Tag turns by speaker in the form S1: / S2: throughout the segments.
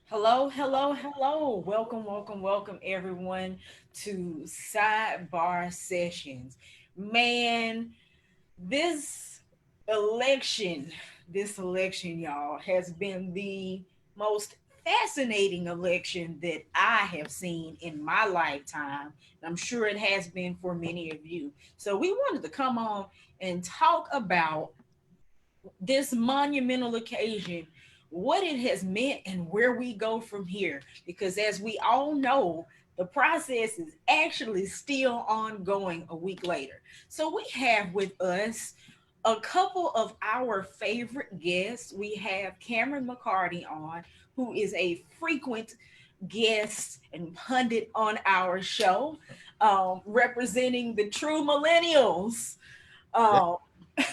S1: Hello, hello, hello. Welcome, welcome, welcome, everyone, to Sidebar Sessions. Man, this election, this election, y'all, has been the most fascinating election that I have seen in my lifetime. I'm sure it has been for many of you. So, we wanted to come on and talk about this monumental occasion, what it has meant, and where we go from here. Because as we all know, the process is actually still ongoing a week later. So we have with us a couple of our favorite guests. We have Cameron McCarty on, who is a frequent guest and pundit on our show, representing the true millennials
S2: Yeah.
S1: um,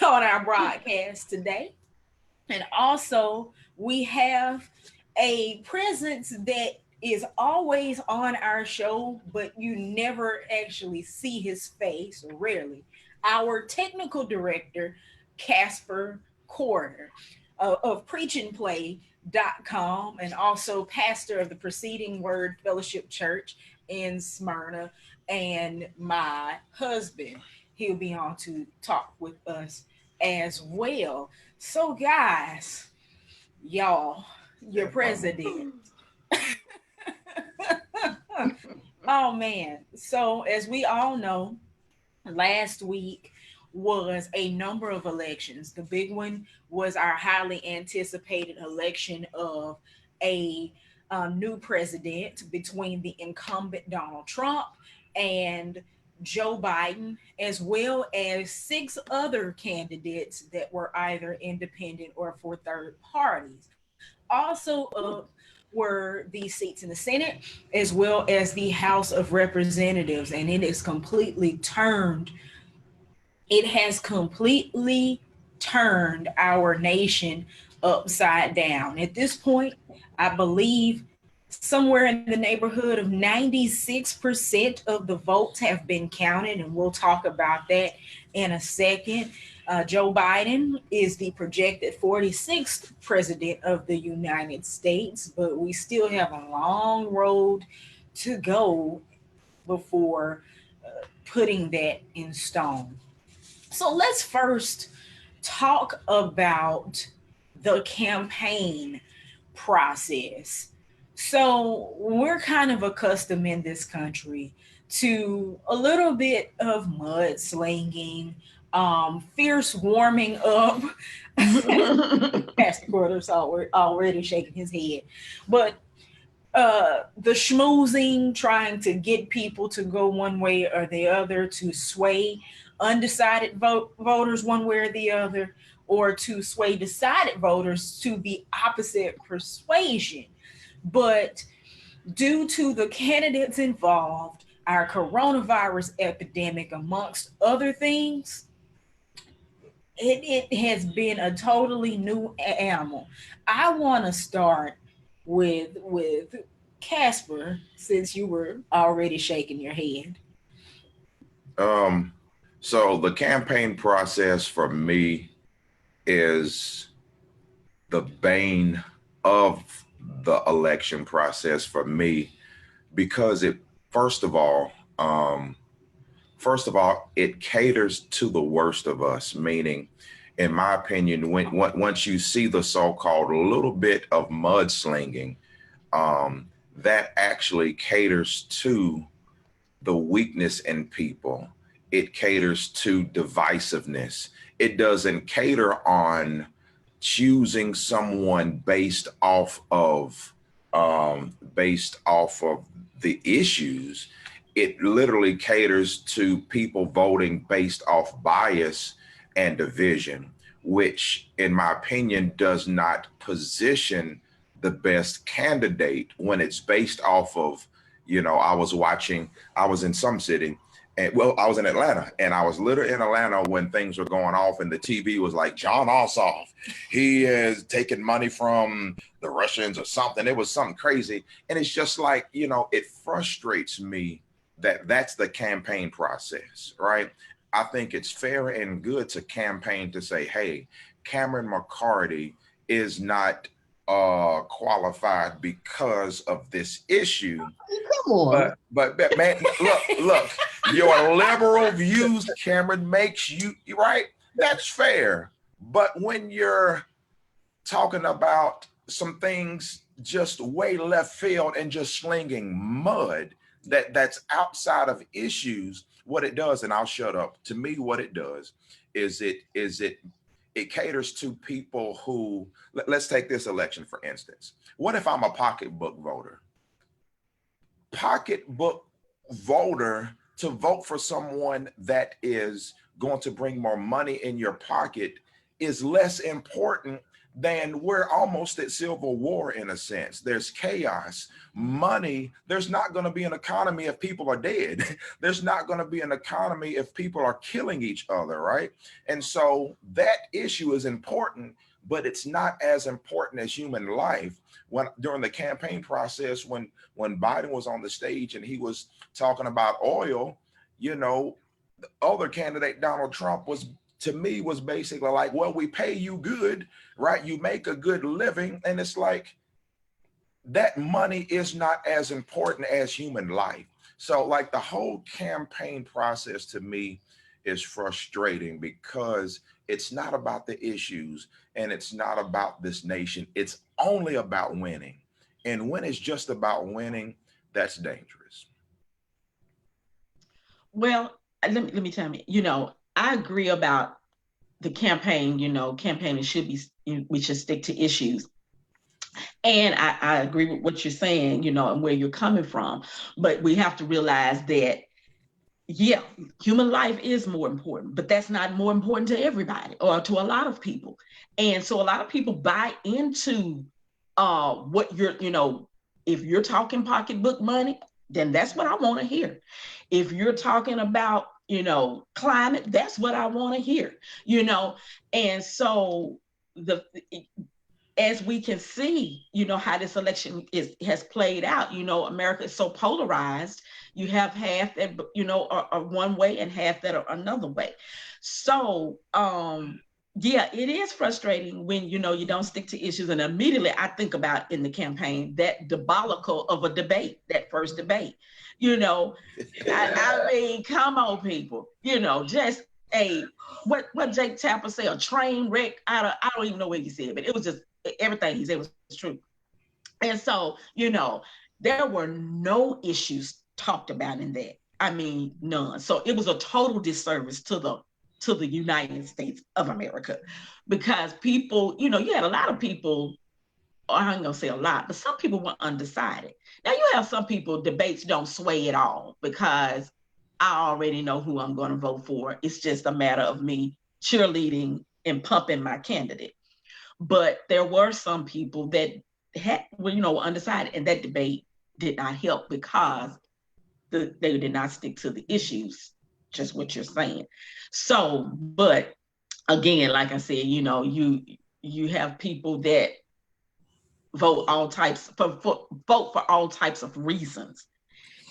S1: on our broadcast today. And also, we have a presence that is always on our show, but you never actually see his face, or rarely. Our technical director, Casper Corder of preachingplay.com, and also pastor of the Preceding Word Fellowship Church in Smyrna, and my husband. He'll be on to talk with us as well. So, guys, y'all, your
S2: Yeah, mama.
S1: president. Oh, man. So, as we all know, last week was a number of elections. The big one was our highly anticipated election of a new president between the incumbent Donald Trump and Joe Biden, as well as six other candidates that were either independent or for third parties. Also up were the seats in the Senate as well as the House of Representatives, and it has completely turned our nation upside down. At this point, I believe somewhere in the neighborhood of 96% of the votes have been counted, and we'll talk about that in a second. Joe Biden is the projected 46th president of the United States, but we still have a long road to go before putting that in stone. So let's first talk about the campaign process. So we're kind of accustomed in this country to a little bit of mudslinging, fierce warming up. Pastor Porter's already shaking his head, but the schmoozing, trying to get people to go one way or the other, to sway undecided voters one way or the other, or to sway decided voters to the opposite persuasion. But due to the candidates involved, our coronavirus epidemic, amongst other things, it has been a totally new animal. I want to start with Casper, since you were already shaking your head.
S2: Um, so the campaign process for me is the bane of the election process for me because it first of all, um, it caters to the worst of us, meaning in my opinion, once you see the so-called little bit of mudslinging, that actually caters to the weakness in people. It caters to divisiveness. It doesn't cater on choosing someone based off of the issues. It literally caters to people voting based off bias and division, which, in my opinion, does not position the best candidate when it's based off of, I was in some city, and well, I was in Atlanta, and I was literally in Atlanta when things were going off, and the TV was like, John Ossoff, he is taking money from the Russians or something. It was something crazy. And it's just like, it frustrates me that that's the campaign process, right? I think it's fair and good to campaign to say, hey, Cameron McCarty is not qualified because of this issue.
S3: Come on.
S2: But man, look, your liberal views, Cameron, makes you right. That's fair. But when you're talking about some things just way left field and just slinging mud that's outside of issues, what it does, and I'll shut up. To me, what it does is it caters to people who, let's take this election for instance. What if I'm a pocketbook voter? Pocketbook voter to vote for someone that is going to bring more money in your pocket is less important than we're almost at civil war in a sense. There's chaos, money. There's not going to be an economy if people are dead. There's not going to be an economy if people are killing each other, right? And so that issue is important, but it's not as important as human life. When during the campaign process, when Biden was on the stage and he was talking about oil, you know, the other candidate, Donald Trump, was, to me, was basically like, well, we pay you good, right? You make a good living. And it's like, that money is not as important as human life. So like the whole campaign process to me is frustrating because it's not about the issues and it's not about this nation. It's only about winning. And when it's just about winning, that's dangerous.
S4: Well, let me tell you, you know, I agree about the campaign, you know, campaigning should be, we should stick to issues. And I agree with what you're saying, you know, and where you're coming from. But we have to realize that, yeah, human life is more important, but that's not more important to everybody or to a lot of people. And so a lot of people buy into what you're, you know, if you're talking pocketbook money, then that's what I want to hear. If you're talking about, you know, climate, that's what I want to hear, you know. And so as we can see, you know, how this election has played out, you know, America is so polarized. You have half that, you know, are one way and half that are another way. So, yeah, it is frustrating when, you know, you don't stick to issues. And immediately I think about in the campaign, that debacle of a debate, that first debate, you know, I mean, come on, people, you know, just what Jake Tapper said, a train wreck I don't even know what he said, but it was just everything he said was true. And so, you know, there were no issues talked about in that. I mean, none. So it was a total disservice to the United States of America, because people, you know, you had a lot of people, I ain't gonna say a lot, but some people were undecided. Now you have some people, debates don't sway at all because I already know who I'm going to vote for. It's just a matter of me cheerleading and pumping my candidate. But there were some people that were, you know, undecided, and that debate did not help because they did not stick to the issues, just what you're saying. So, but again, like I said, you know, you have people that vote for all types of reasons.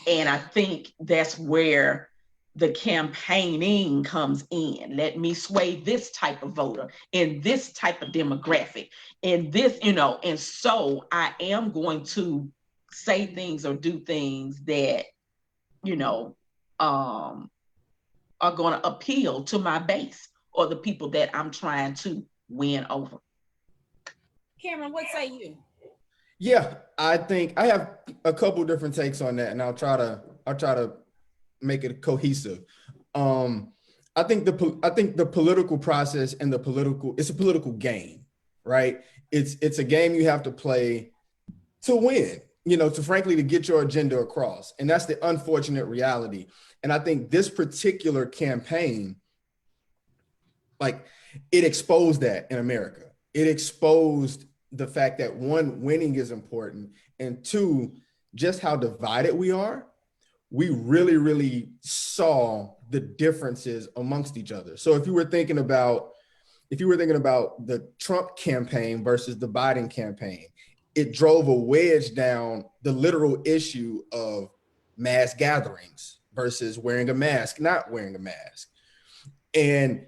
S4: And I think that's where the campaigning comes in. Let me sway this type of voter in this type of demographic, in this, you know, and so I am going to say things or do things that, you know, are going to appeal to my base or the people that I'm trying to win over.
S1: Cameron, what say you?
S3: Yeah, I think I have a couple different takes on that, and I'll try to make it cohesive. I think the political process and it's a political game, right? It's a game you have to play to win, you know, to get your agenda across. And that's the unfortunate reality. And I think this particular campaign, like, it exposed that in America. It exposed the fact that, one, winning is important, and two, just how divided we are. We really, really saw the differences amongst each other. So if you were thinking about the Trump campaign versus the Biden campaign, it drove a wedge down the literal issue of mass gatherings versus wearing a mask, not wearing a mask. And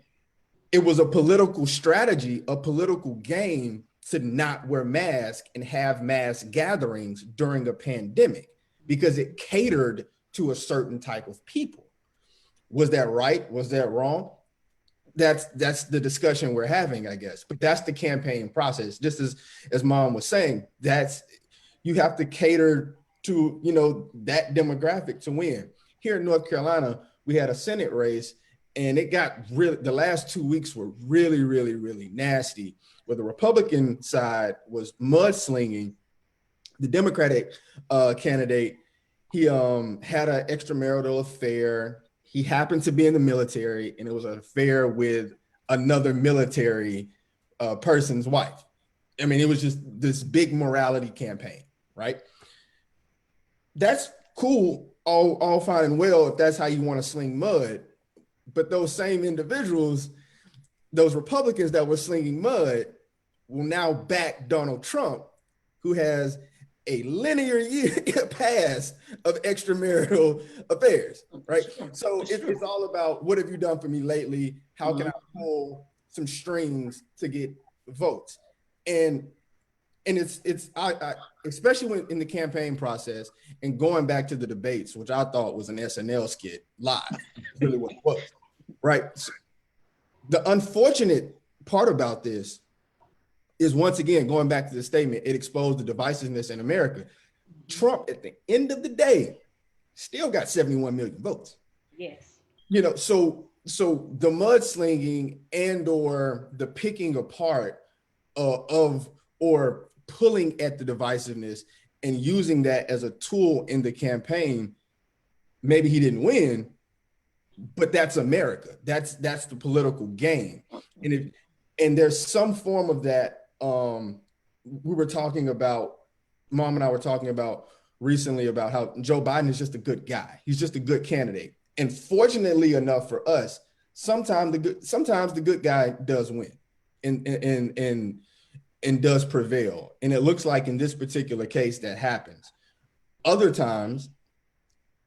S3: it was a political strategy, a political game to not wear masks and have mass gatherings during a pandemic because it catered to a certain type of people. Was that right? Was that wrong? That's the discussion we're having, I guess. But that's the campaign process. Just as Mom was saying, you have to cater to, you know, that demographic to win. Here in North Carolina, we had a Senate race, and it got really, the last 2 weeks were really, really, really nasty, where the Republican side was mudslinging. The Democratic candidate, he had an extramarital affair. He happened to be in the military, and it was an affair with another military person's wife. I mean, it was just this big morality campaign, right? That's cool, all fine and well if that's how you want to sling mud. But those same individuals, those Republicans that were slinging mud, will now back Donald Trump, who has a linear year past of extramarital affairs, right? So it's all about, what have you done for me lately? How can I pull some strings to get votes? And it's I especially when in the campaign process and going back to the debates, which I thought was an SNL skit live, really what it was, right? So the unfortunate part about this is, once again, going back to the statement, it exposed the divisiveness in America. Trump, at the end of the day, still got 71 million votes.
S1: Yes.
S3: You know, so the mudslinging and or the picking apart of or pulling at the divisiveness and using that as a tool in the campaign, maybe he didn't win, but that's America. That's the political game. And there's some form of that. We were talking about, Mom and I were talking about recently about how Joe Biden is just a good guy. He's just a good candidate. And fortunately enough for us, sometimes the good guy does win and does prevail. And it looks like in this particular case that happens. Other times,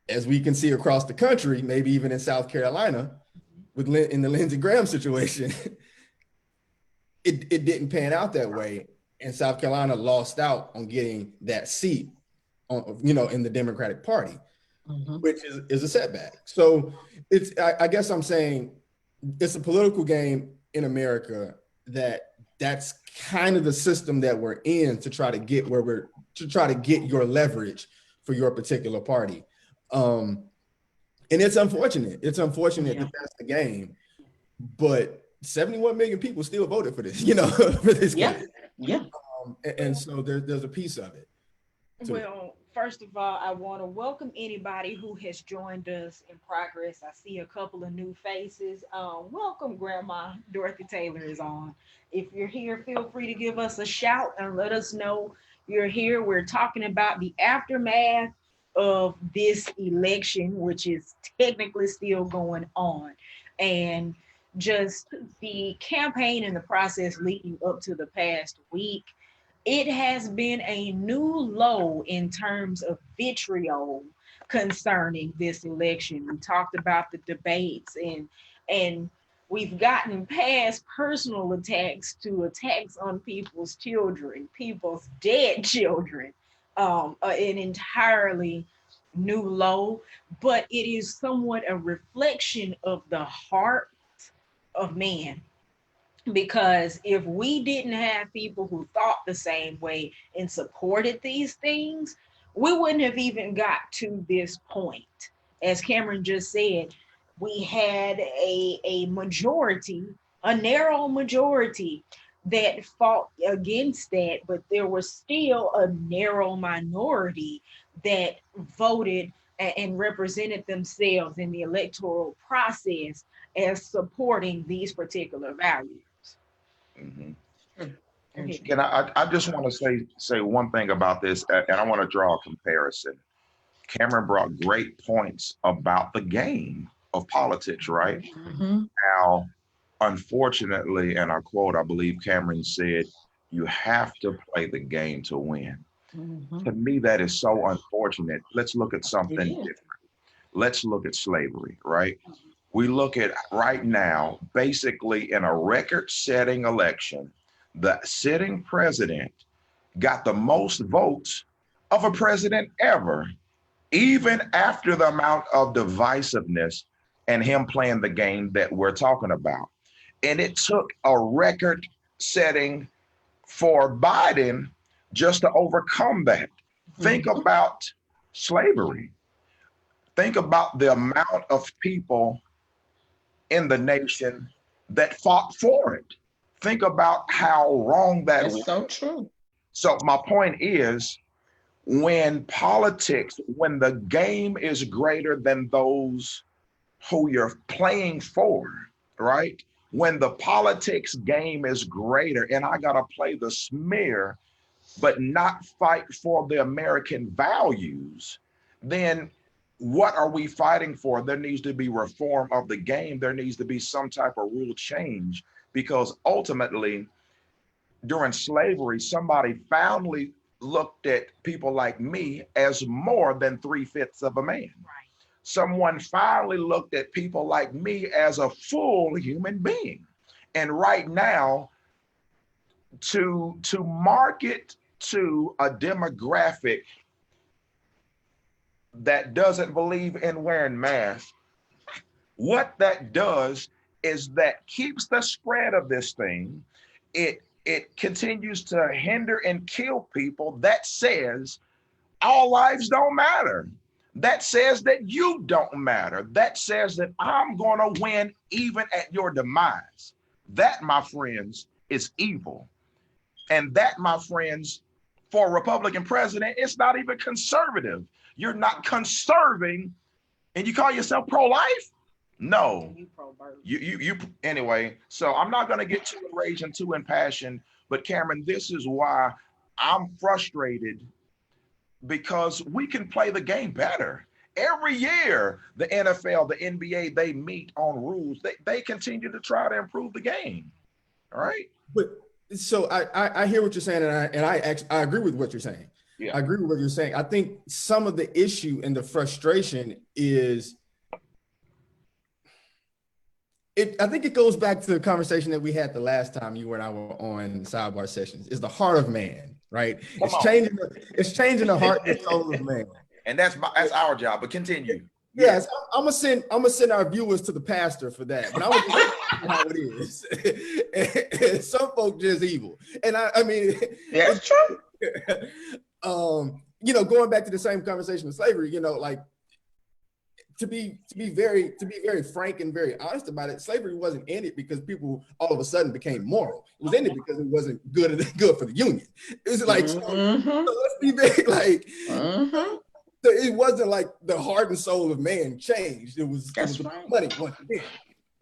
S3: as we can see across the country, maybe even in South Carolina, in the Lindsey Graham situation, it didn't pan out that way. And South Carolina lost out on getting that seat in the Democratic Party, which is a setback. So I guess I'm saying it's a political game in America that's kind of the system that we're in to try to get your leverage for your particular party. And it's unfortunate. It's unfortunate that that's the game, but 71 million people still voted for this, for this guy.
S4: Yeah.
S3: And so there's a piece of it.
S1: Well, first of all, I want to welcome anybody who has joined us in progress. I see a couple of new faces. Welcome, Grandma Dorothy Taylor is on. If you're here, feel free to give us a shout and let us know you're here. We're talking about the aftermath of this election, which is technically still going on, and just the campaign and the process leading up to the past week. It has been a new low in terms of vitriol concerning this election. We talked about the debates and we've gotten past personal attacks to attacks on people's children, people's dead children, an entirely new low, but it is somewhat a reflection of the heart of man. Because if we didn't have people who thought the same way and supported these things, we wouldn't have even got to this point. As Cameron just said, we had a majority, a narrow majority that fought against that, but there was still a narrow minority that voted and represented themselves in the electoral process as supporting these particular values.
S2: And I just want to say one thing about this, and I want to draw a comparison. Cameron brought great points about the game of politics, right? Now, unfortunately, and I quote, I believe Cameron said, "You have to play the game to win." To me, that is so unfortunate. Let's look at something different. Let's look at slavery, right? We look at right now, basically in a record-setting election, the sitting president got the most votes of a president ever, even after the amount of divisiveness and him playing the game that we're talking about. And it took a record setting for Biden just to overcome that. Think about slavery. Think about the amount of people in the nation that fought for it. Think about how wrong that was.
S4: That's so true.
S2: So my point is, when politics, when the game is greater than those who you're playing for, right? When the politics game is greater and I gotta play the smear, but not fight for the American values, then what are we fighting for? There needs to be reform of the game. There needs to be some type of rule change, because ultimately, during slavery, somebody finally looked at people like me as more than 3/5 of a man.
S1: Right.
S2: Someone finally looked at people like me as a full human being. And right now, to market to a demographic that doesn't believe in wearing masks, what that does is that keeps the spread of this thing. It continues to hinder and kill people. That says all lives don't matter. That says that you don't matter. That says that I'm going to win even at your demise. That, my friends, is evil. And that, my friends, for a Republican president, it's not even conservative. You're not conserving, and you call yourself pro-life? No. You anyway. So I'm not going to get too enraged and too impassioned, but Cameron, this is why I'm frustrated, because we can play the game better. Every year, the NFL, the NBA, they meet on rules. They continue to try to improve the game. All right.
S3: But so I hear what you're saying, and I agree with what you're saying.
S2: Yeah.
S3: I agree with what you're saying. I think some of the issue and the frustration is, I think it goes back to the conversation that we had the last time you and I were on sidebar sessions. Is the heart of man, right? It's changing the heart and soul of man.
S2: And that's our job. But continue.
S3: Yes, I'm gonna send our viewers to the pastor for that. But I was just how it is. And some folk just evil, and I mean,
S4: yeah, it's true.
S3: Going back to the same conversation with slavery, like to be very frank and very honest about it, slavery wasn't in it because people all of a sudden became moral. It was in it because it wasn't good for the Union. It was like, so let's be very So it wasn't like the heart and soul of man changed. It was right. Money once again.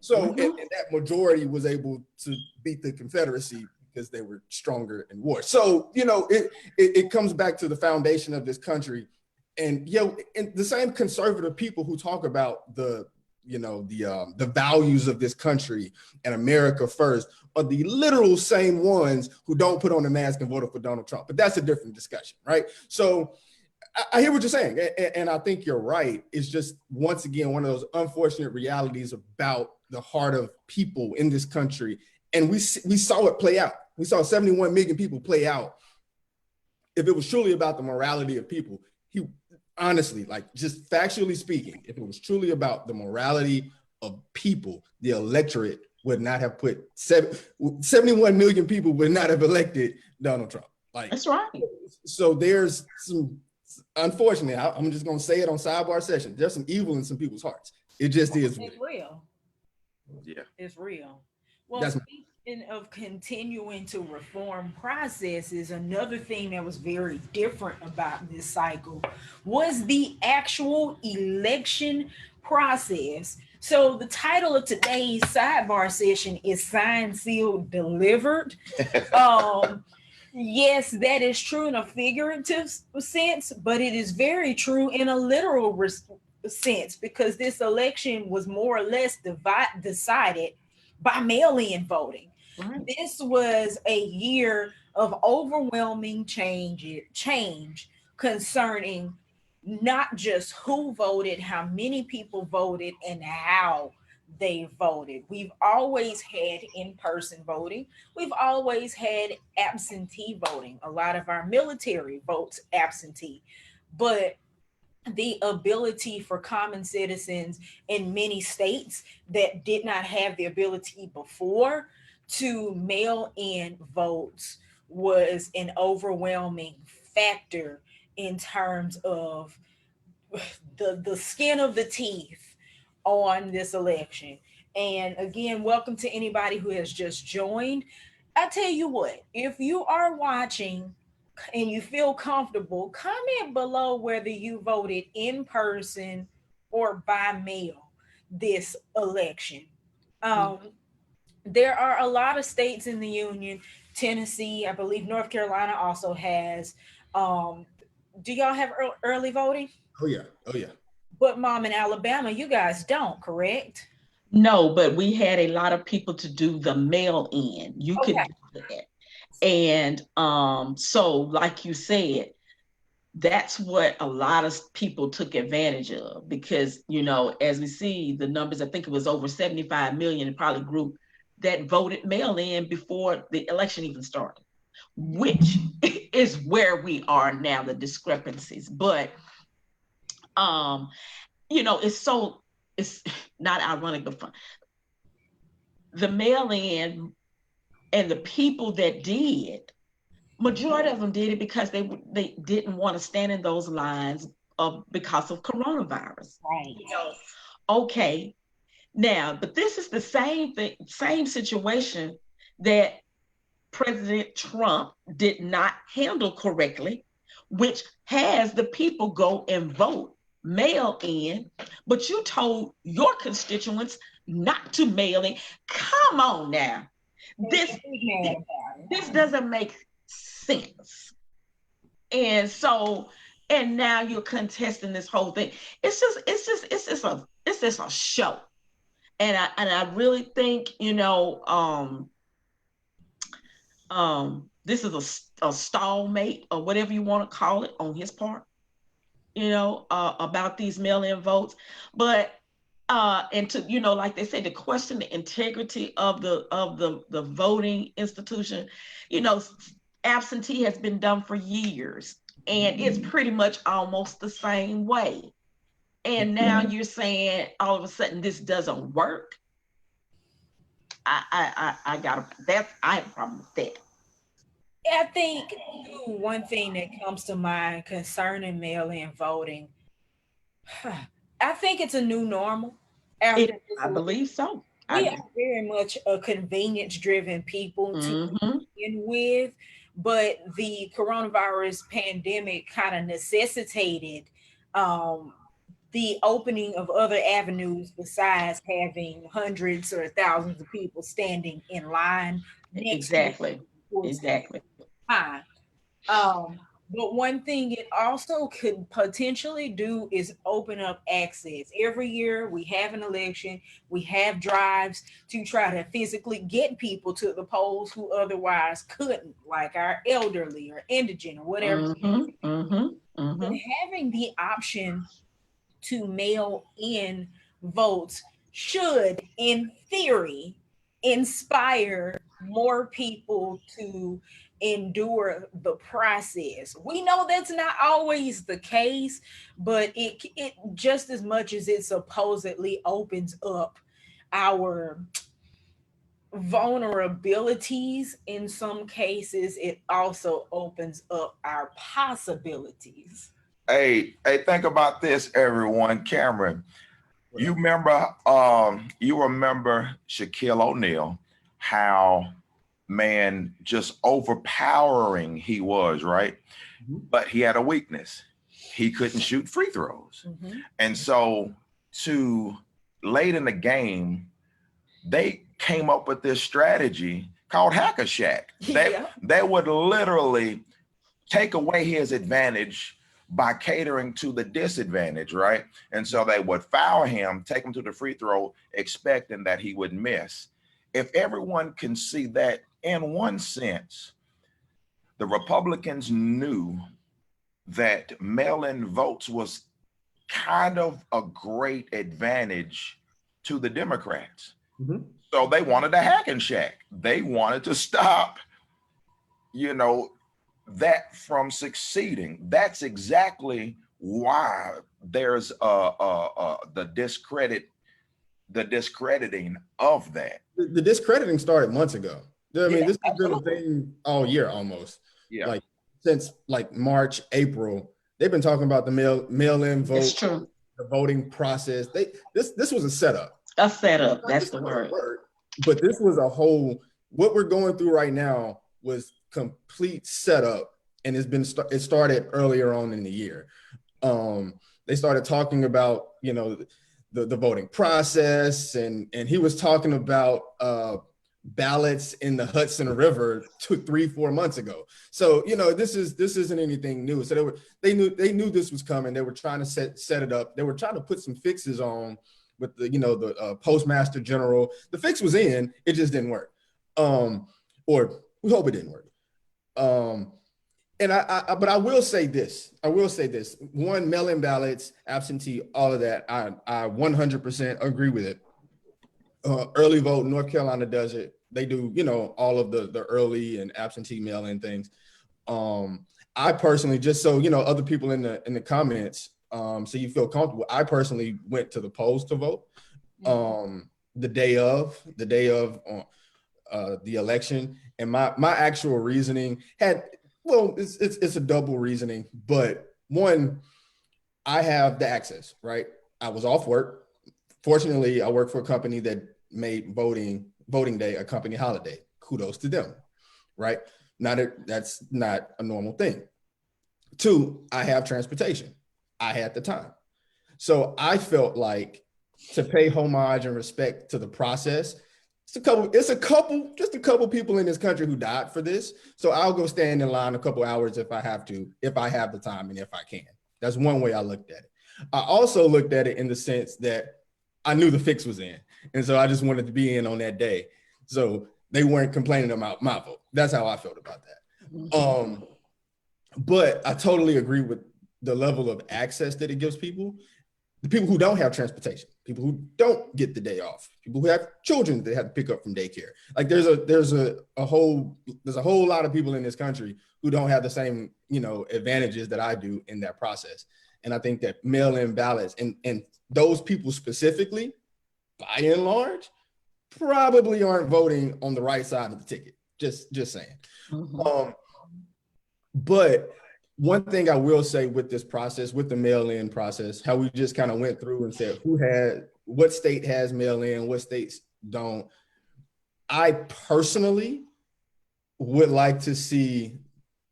S3: So and that majority was able to beat the Confederacy because they were stronger in war. So it comes back to the foundation of this country, and and the same conservative people who talk about the values of this country and America first are the literal same ones who don't put on a mask and voted for Donald Trump. But that's a different discussion, right? So I hear what you're saying, and I think you're right. It's just, once again, one of those unfortunate realities about the heart of people in this country. And we saw it play out. We saw 71 million people play out. If it was truly about the morality of people, honestly, like just factually speaking, if it was truly about the morality of people, the electorate would not have 71 million people would not have elected Donald Trump. Like,
S4: that's right.
S3: So there's some, unfortunately, I'm just going to say it on sidebar session. There's some evil in some people's hearts. It just is.
S1: It's real.
S2: Yeah.
S1: It's real. Well, speaking of continuing to reform processes, another thing that was very different about this cycle was the actual election process. So the title of today's sidebar session is Signed, Sealed, Delivered. Yes, that is true in a figurative sense, but it is very true in a literal sense, because this election was more or less decided by mail-in voting. Right. This was a year of overwhelming change concerning not just who voted, how many people voted, and how they voted. We've always had in-person voting. We've always had absentee voting. A lot of our military votes absentee. But the ability for common citizens in many states that did not have the ability before to mail in votes was an overwhelming factor in terms of the skin of the teeth on this election. And again, welcome to anybody who has just joined. I tell you what, if you are watching and you feel comfortable, comment below whether you voted in person or by mail this election. Um, there are a lot of states in the union. Tennessee, I believe North Carolina also has. Um, do y'all have early voting?
S3: Oh yeah. Oh yeah.
S1: But mom, in Alabama, you guys don't, correct?
S4: No, but we had a lot of people to do the mail in. You could
S1: Okay.
S4: do that. And so like you said, that's what a lot of people took advantage of because, you know, as we see the numbers, I think it was over 75 million, it probably grew, that voted mail in before the election even started, which is where we are now, the discrepancies. But, you know, it's not ironic, but fun. The mail in and the people that did, majority of them did it because they didn't want to stand in those lines because of coronavirus.
S1: Right.
S4: You know, okay, now, but this is the same thing, same situation that President Trump did not handle correctly, which has the people go and vote mail in, but you told your constituents not to mail in. Come on now. This this doesn't make sense. And so, and now you're contesting this whole thing. It's just a show. And I really think, you know, this is a stalemate or whatever you want to call it on his part, you know, about these mail-in votes. But and to, you know, like they said, to question the integrity of the voting institution, you know, absentee has been done for years, and it's pretty much almost the same way. And now you're saying all of a sudden this doesn't work. I have a problem with that.
S1: I think one thing that comes to mind concerning mail-in voting, I think it's a new normal. After
S4: I believe so.
S1: we are very much a convenience-driven people to begin with, but the coronavirus pandemic kind of necessitated the opening of other avenues besides having hundreds or thousands of people standing in line next
S4: Exactly.
S1: to
S4: Exactly.
S1: time. But one thing it also could potentially do is open up access. Every year we have an election, we have drives to try to physically get people to the polls who otherwise couldn't, like our elderly or indigent or whatever. But having the option to mail in votes should, in theory, inspire more people to endure the process. We know that's not always the case, but it just as much as it supposedly opens up our vulnerabilities, in some cases it also opens up our possibilities.
S2: Hey, think about this, everyone. Cameron, you remember Shaquille O'Neal, how, man, just overpowering he was, right? But he had a weakness. He couldn't shoot free throws. And so to late in the game, they came up with this strategy called Hacker Shack. They would literally take away his advantage by catering to the disadvantage, right? And so they would foul him, take him to the free throw, expecting that he would miss. If everyone can see that, in one sense, the Republicans knew that mail-in votes was kind of a great advantage to the Democrats.
S3: Mhm.
S2: So they wanted a hack and shack. They wanted to stop, you know, that from succeeding. That's exactly why there's the discrediting of that.
S3: The discrediting started months ago. I mean,
S2: Yeah,
S3: this has been a
S2: absolutely.
S3: thing all year almost.
S2: Yeah.
S3: Like since like March, April, they've been talking about the mail-in vote,
S4: It's true.
S3: the voting process. This was a setup.
S4: A setup.
S3: Not
S4: That's
S3: just
S4: the
S3: another
S4: word.
S3: but this was a whole. What we're going through right now was complete setup, and it started earlier on in the year. They started talking about the voting process, and he was talking about ballots in the Hudson River 3-4 months ago. So this isn't anything new. So they knew this was coming. They were trying to set it up. They were trying to put some fixes on with the Postmaster General. The fix was in, it just didn't work. Or we hope it didn't work. And but I will say this. One, mail-in ballots, absentee, all of that. I 100% agree with it. Early vote, North Carolina does it. They do, all of the early and absentee mail-in things. I personally, just so other people in the comments, so you feel comfortable, I personally went to the polls to vote. The day of the election, and my actual reasoning it's a double reasoning. But one, I have the access, right? I was off work. Fortunately, I work for a company that made voting day a company holiday. Kudos to them, right? That's not a normal thing. Two, I have transportation. I had the time. So I felt like, to pay homage and respect to the process, just a couple people in this country who died for this. So I'll go stand in line a couple hours if I have to, if I have the time and if I can. That's one way I looked at it. I also looked at it in the sense that I knew the fix was in. And so I just wanted to be in on that day. So they weren't complaining about my vote. That's how I felt about that. But I totally agree with the level of access that it gives people. The people who don't have transportation, people who don't get the day off, people who have children they have to pick up from daycare. Like there's a whole lot of people in this country who don't have the same, advantages that I do in that process. And I think that mail-in ballots and those people specifically, by and large, probably aren't voting on the right side of the ticket. Just saying. But one thing I will say with this process, with the mail-in process, how we just kind of went through and said what state has mail-in, what states don't. I personally would like to see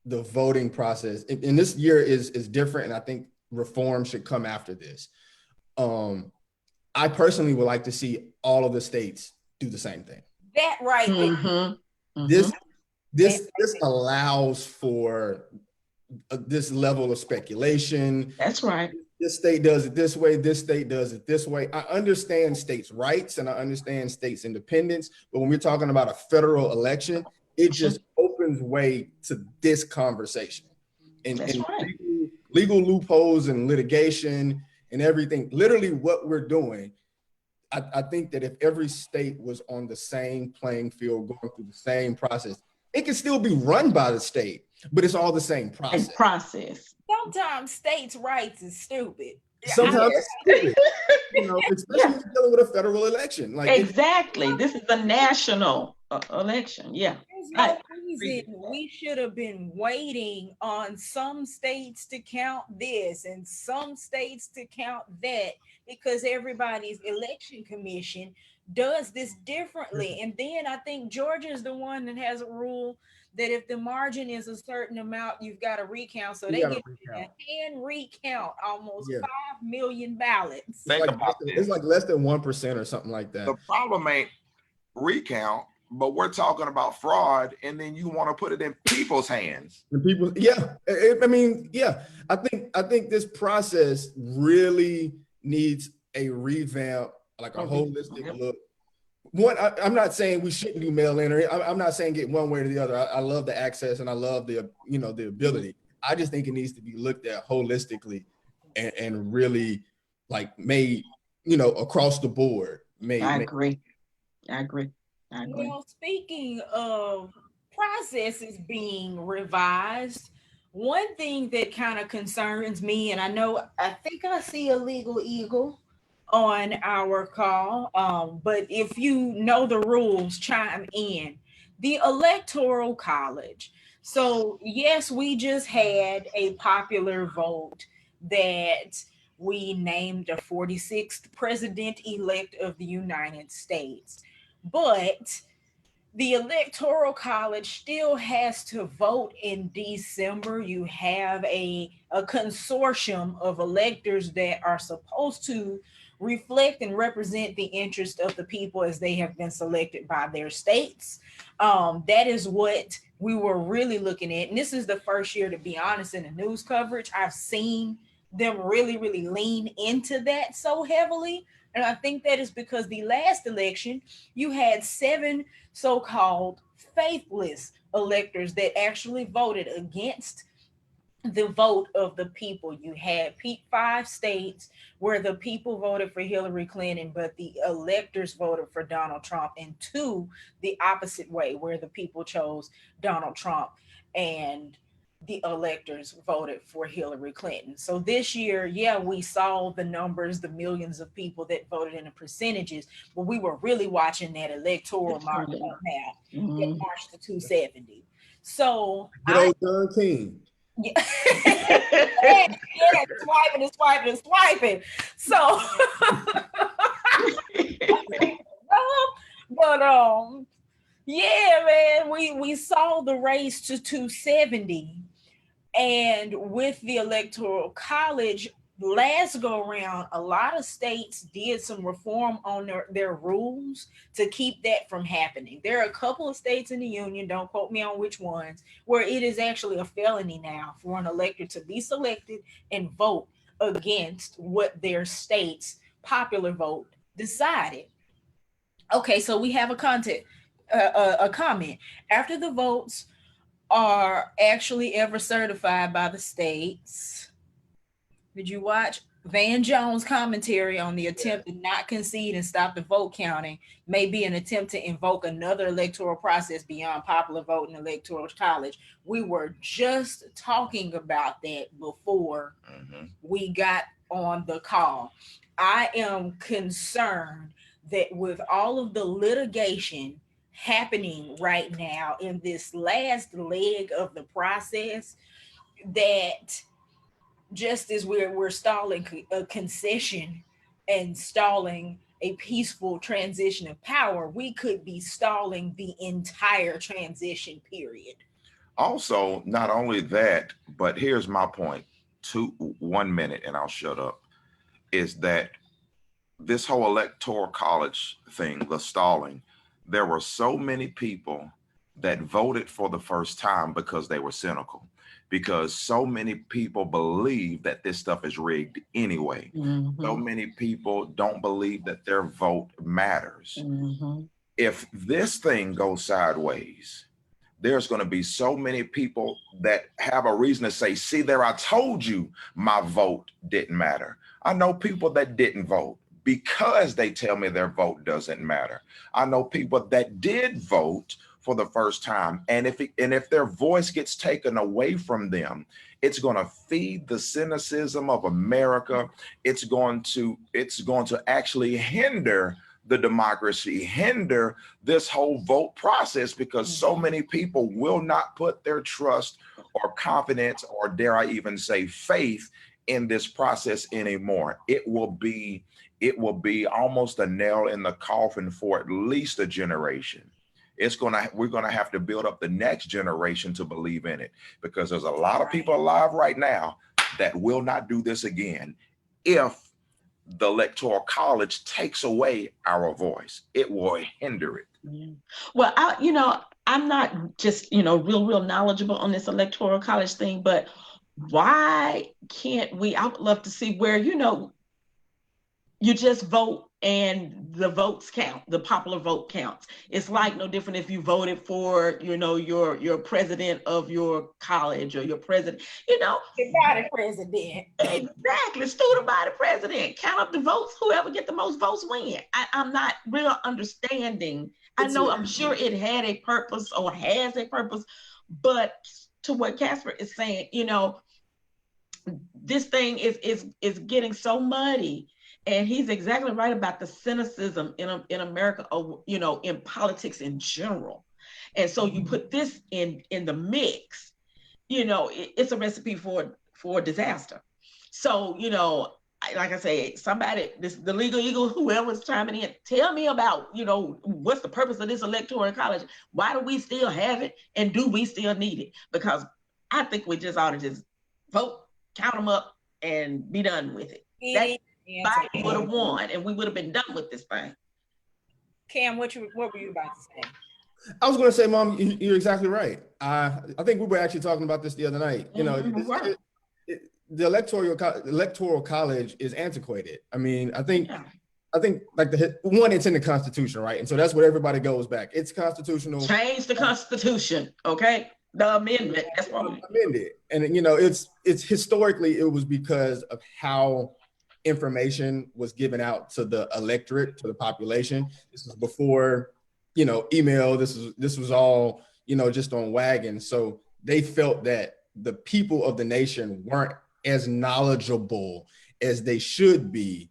S3: the voting process, and this year is different, and I think reform should come after this. I personally would like to see all of the states do the same thing.
S1: That right there.
S3: This allows for this level of speculation.
S4: That's right.
S3: This state does it this way. This state does it this way. I understand states' rights and I understand states' independence, but when we're talking about a federal election, it just opens way to this conversation. And
S4: right.
S3: legal loopholes and litigation and everything. Literally, what we're doing. I think that if every state was on the same playing field, going through the same process, it can still be run by the state, but it's all the same process.
S1: Sometimes states' rights is stupid.
S3: Sometimes it's stupid. Especially when you're dealing with a federal election.
S4: Exactly. This is a national election. Yeah.
S1: There's no reason we should have been waiting on some states to count this and some states to count that, because everybody's election commission does this differently. And then I think Georgia's the one that has a rule that if the margin is a certain amount, you've got to recount. So they get a hand recount almost 5 million ballots.
S3: It's like less than 1% or something like that.
S2: The problem ain't recount, but we're talking about fraud, and then you want to put it in people's hands.
S3: I think this process really needs a revamp, like a holistic look. One, I'm not saying we shouldn't do mail-in, or I'm not saying get one way or the other. I love the access and I love the ability. I just think it needs to be looked at holistically and really like made, across the board.
S4: I agree. I agree.
S1: Well, speaking of processes being revised, one thing that kind of concerns me, and I think I see a legal eagle on our call, but if you know the rules, chime in. The Electoral College. So, yes, we just had a popular vote that we named the 46th president elect of the United States. But the electoral college still has to vote in December. You have a consortium of electors that are supposed to reflect and represent the interest of the people as they have been selected by their states. That is what we were really looking at. And this is the first year, to be honest, in the news coverage, I've seen them really, really lean into that so heavily. And I think that is because the last election, you had seven so-called faithless electors that actually voted against the vote of the people. You had 5 states where the people voted for Hillary Clinton, but the electors voted for Donald Trump, and 2 the opposite way, where the people chose Donald Trump and the electors voted for Hillary Clinton. So this year, yeah, we saw the numbers, the millions of people that voted in the percentages, but we were really watching that electoral mark now that marched to 270. So
S3: good old John King.
S1: Yeah, yeah, swiping and swiping and swiping. So, but yeah, man, we saw the race to 270, and with the electoral college last go around, a lot of states did some reform on their rules to keep that from happening. There are a couple of states in the union, don't quote me on which ones, where it is actually a felony now for an elector to be selected and vote against what their state's popular vote decided. Okay, so we have a comment. After the votes are actually ever certified by the states, did you watch Van Jones' commentary on the attempt to not concede and stop the vote counting may be an attempt to invoke another electoral process beyond popular vote and electoral college? We were just talking about that before we got on the call. I am concerned that with all of the litigation happening right now in this last leg of the process, that just as we're stalling a concession and stalling a peaceful transition of power, we could be stalling the entire transition period.
S2: Also, not only that, but here's my point. 1 minute and I'll shut up. Is that this whole electoral college thing, the stalling, there were so many people that voted for the first time because they were cynical, because so many people believe that this stuff is rigged anyway. So many people don't believe that their vote matters. If this thing goes sideways, there's going to be so many people that have a reason to say, see there, I told you my vote didn't matter. I know people that didn't vote because they tell me their vote doesn't matter. I know people that did vote for the first time, and if their voice gets taken away from them, it's going to feed the cynicism of America. It's going to actually hinder the democracy, hinder this whole vote process, because so many people will not put their trust or confidence, or dare I even say faith, in this process anymore. It will be almost a nail in the coffin for at least a generation. We're gonna have to build up the next generation to believe in it, because there's a lot of people alive right now that will not do this again if the electoral college takes away our voice. It will hinder it.
S4: Well, I'm not just real knowledgeable on this electoral college thing, but why can't we? I would love to see where you just vote and the votes count, the popular vote counts. It's like no different if you voted for, your president of your college or your president,
S1: Body president.
S4: Exactly, student body president. Count up the votes. Whoever get the most votes win. I'm not real understanding. I'm sure it had a purpose or has a purpose, but to what Casper is saying, this thing is getting so muddy. And he's exactly right about the cynicism in America, in politics in general. And so you put this in the mix, it's a recipe for disaster. So, like I say, the legal eagle, whoever's chiming in, tell me about, what's the purpose of this electoral college? Why do we still have it? And do we still need it? Because I think we just ought to just vote, count them up, and be done with it. Biden would have won, and we would have been done with this thing.
S1: Cam, what were you about to say?
S3: I was going to say, Mom, you're exactly right. I think we were actually talking about this the other night. The electoral college is antiquated. I mean, I think like it's in the Constitution, right? And so that's what everybody goes back. It's constitutional.
S4: Change the Constitution, okay? The amendment. That's what
S3: amended. And it's historically it was because of how information was given out to the electorate, to the population. This was before, email. This was all, just on wagons. So they felt that the people of the nation weren't as knowledgeable as they should be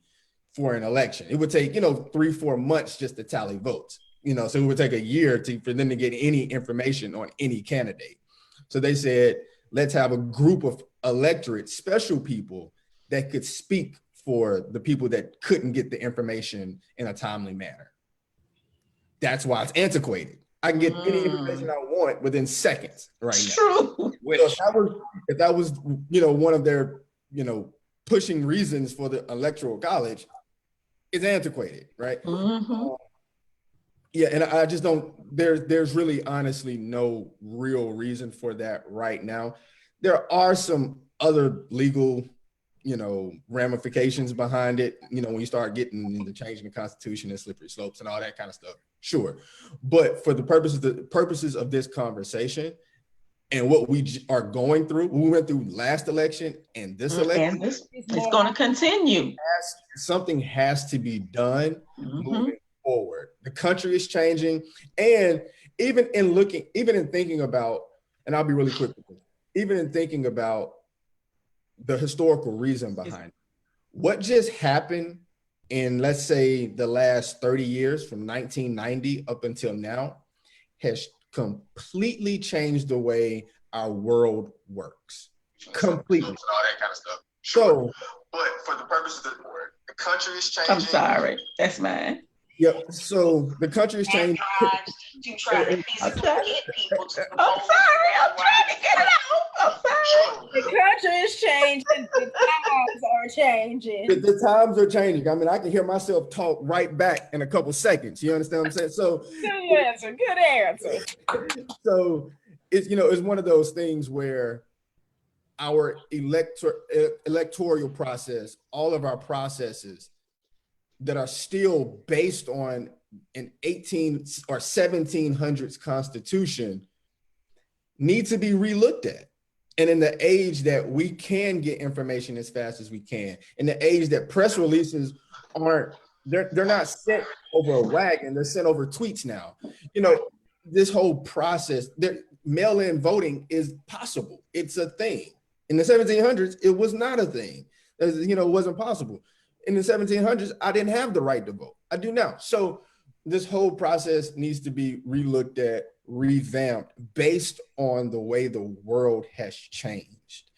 S3: for an election. It would take, 3-4 months just to tally votes, so it would take a year for them to get any information on any candidate. So they said, let's have a group of electorate, special people that could speak for the people that couldn't get the information in a timely manner. That's why it's antiquated. I can get any information I want within seconds right now.
S4: True.
S3: So if that was one of their pushing reasons for the electoral college, it's antiquated, right? And I just don't. There's really honestly no real reason for that right now. There are some other legal ramifications behind it, when you start getting into changing the Constitution and slippery slopes and all that kind of stuff, sure. But for the purposes of this conversation and what we are going through, we went through last election and this election,
S4: it's going to continue.
S3: Something has to be done moving forward. The country is changing, and even in thinking about, and I'll be really quick with this, even in thinking about the historical reason behind it. What just happened in, let's say, the last 30 years from 1990 up until now has completely changed the way our world works. Completely. And all that kind of stuff. So, but for the purposes of the country is changing.
S4: I'm sorry. That's mine.
S3: Yep. So the country is changing.
S1: To try to physically get people to
S4: I'm sorry. I'm trying to get it out. I'm sorry.
S1: The country is changing. The times are changing.
S3: The times are changing. I mean, I can hear myself talk right back in a couple seconds. You understand what I'm saying? So
S1: good answer.
S3: So it's one of those things where our electoral process, all of our processes that are still based on an 18 or 1700s Constitution need to be relooked at. And in the age that we can get information as fast as we can, in the age that press releases they're not sent over a wagon, they're sent over tweets now. This whole process, mail-in voting is possible. It's a thing. In the 1700s, it was not a thing. It wasn't possible. In the 1700s, I didn't have the right to vote. I do now. So this whole process needs to be relooked at, revamped based on the way the world has changed.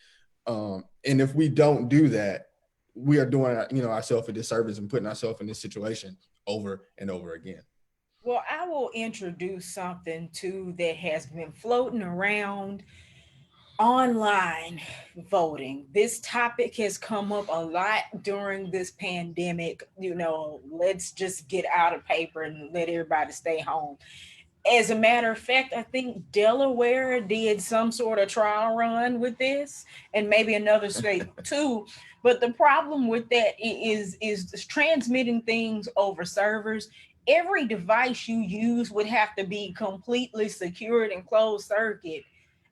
S3: And if we don't do that, we are doing ourselves a disservice and putting ourselves in this situation over and over again.
S1: Well, I will introduce something too that has been floating around: online voting. This topic has come up a lot during this pandemic. Let's just get out of paper and let everybody stay home. As a matter of fact, I think Delaware did some sort of trial run with this, and maybe another state too. But the problem with that is transmitting things over servers. Every device you use would have to be completely secured and closed circuit,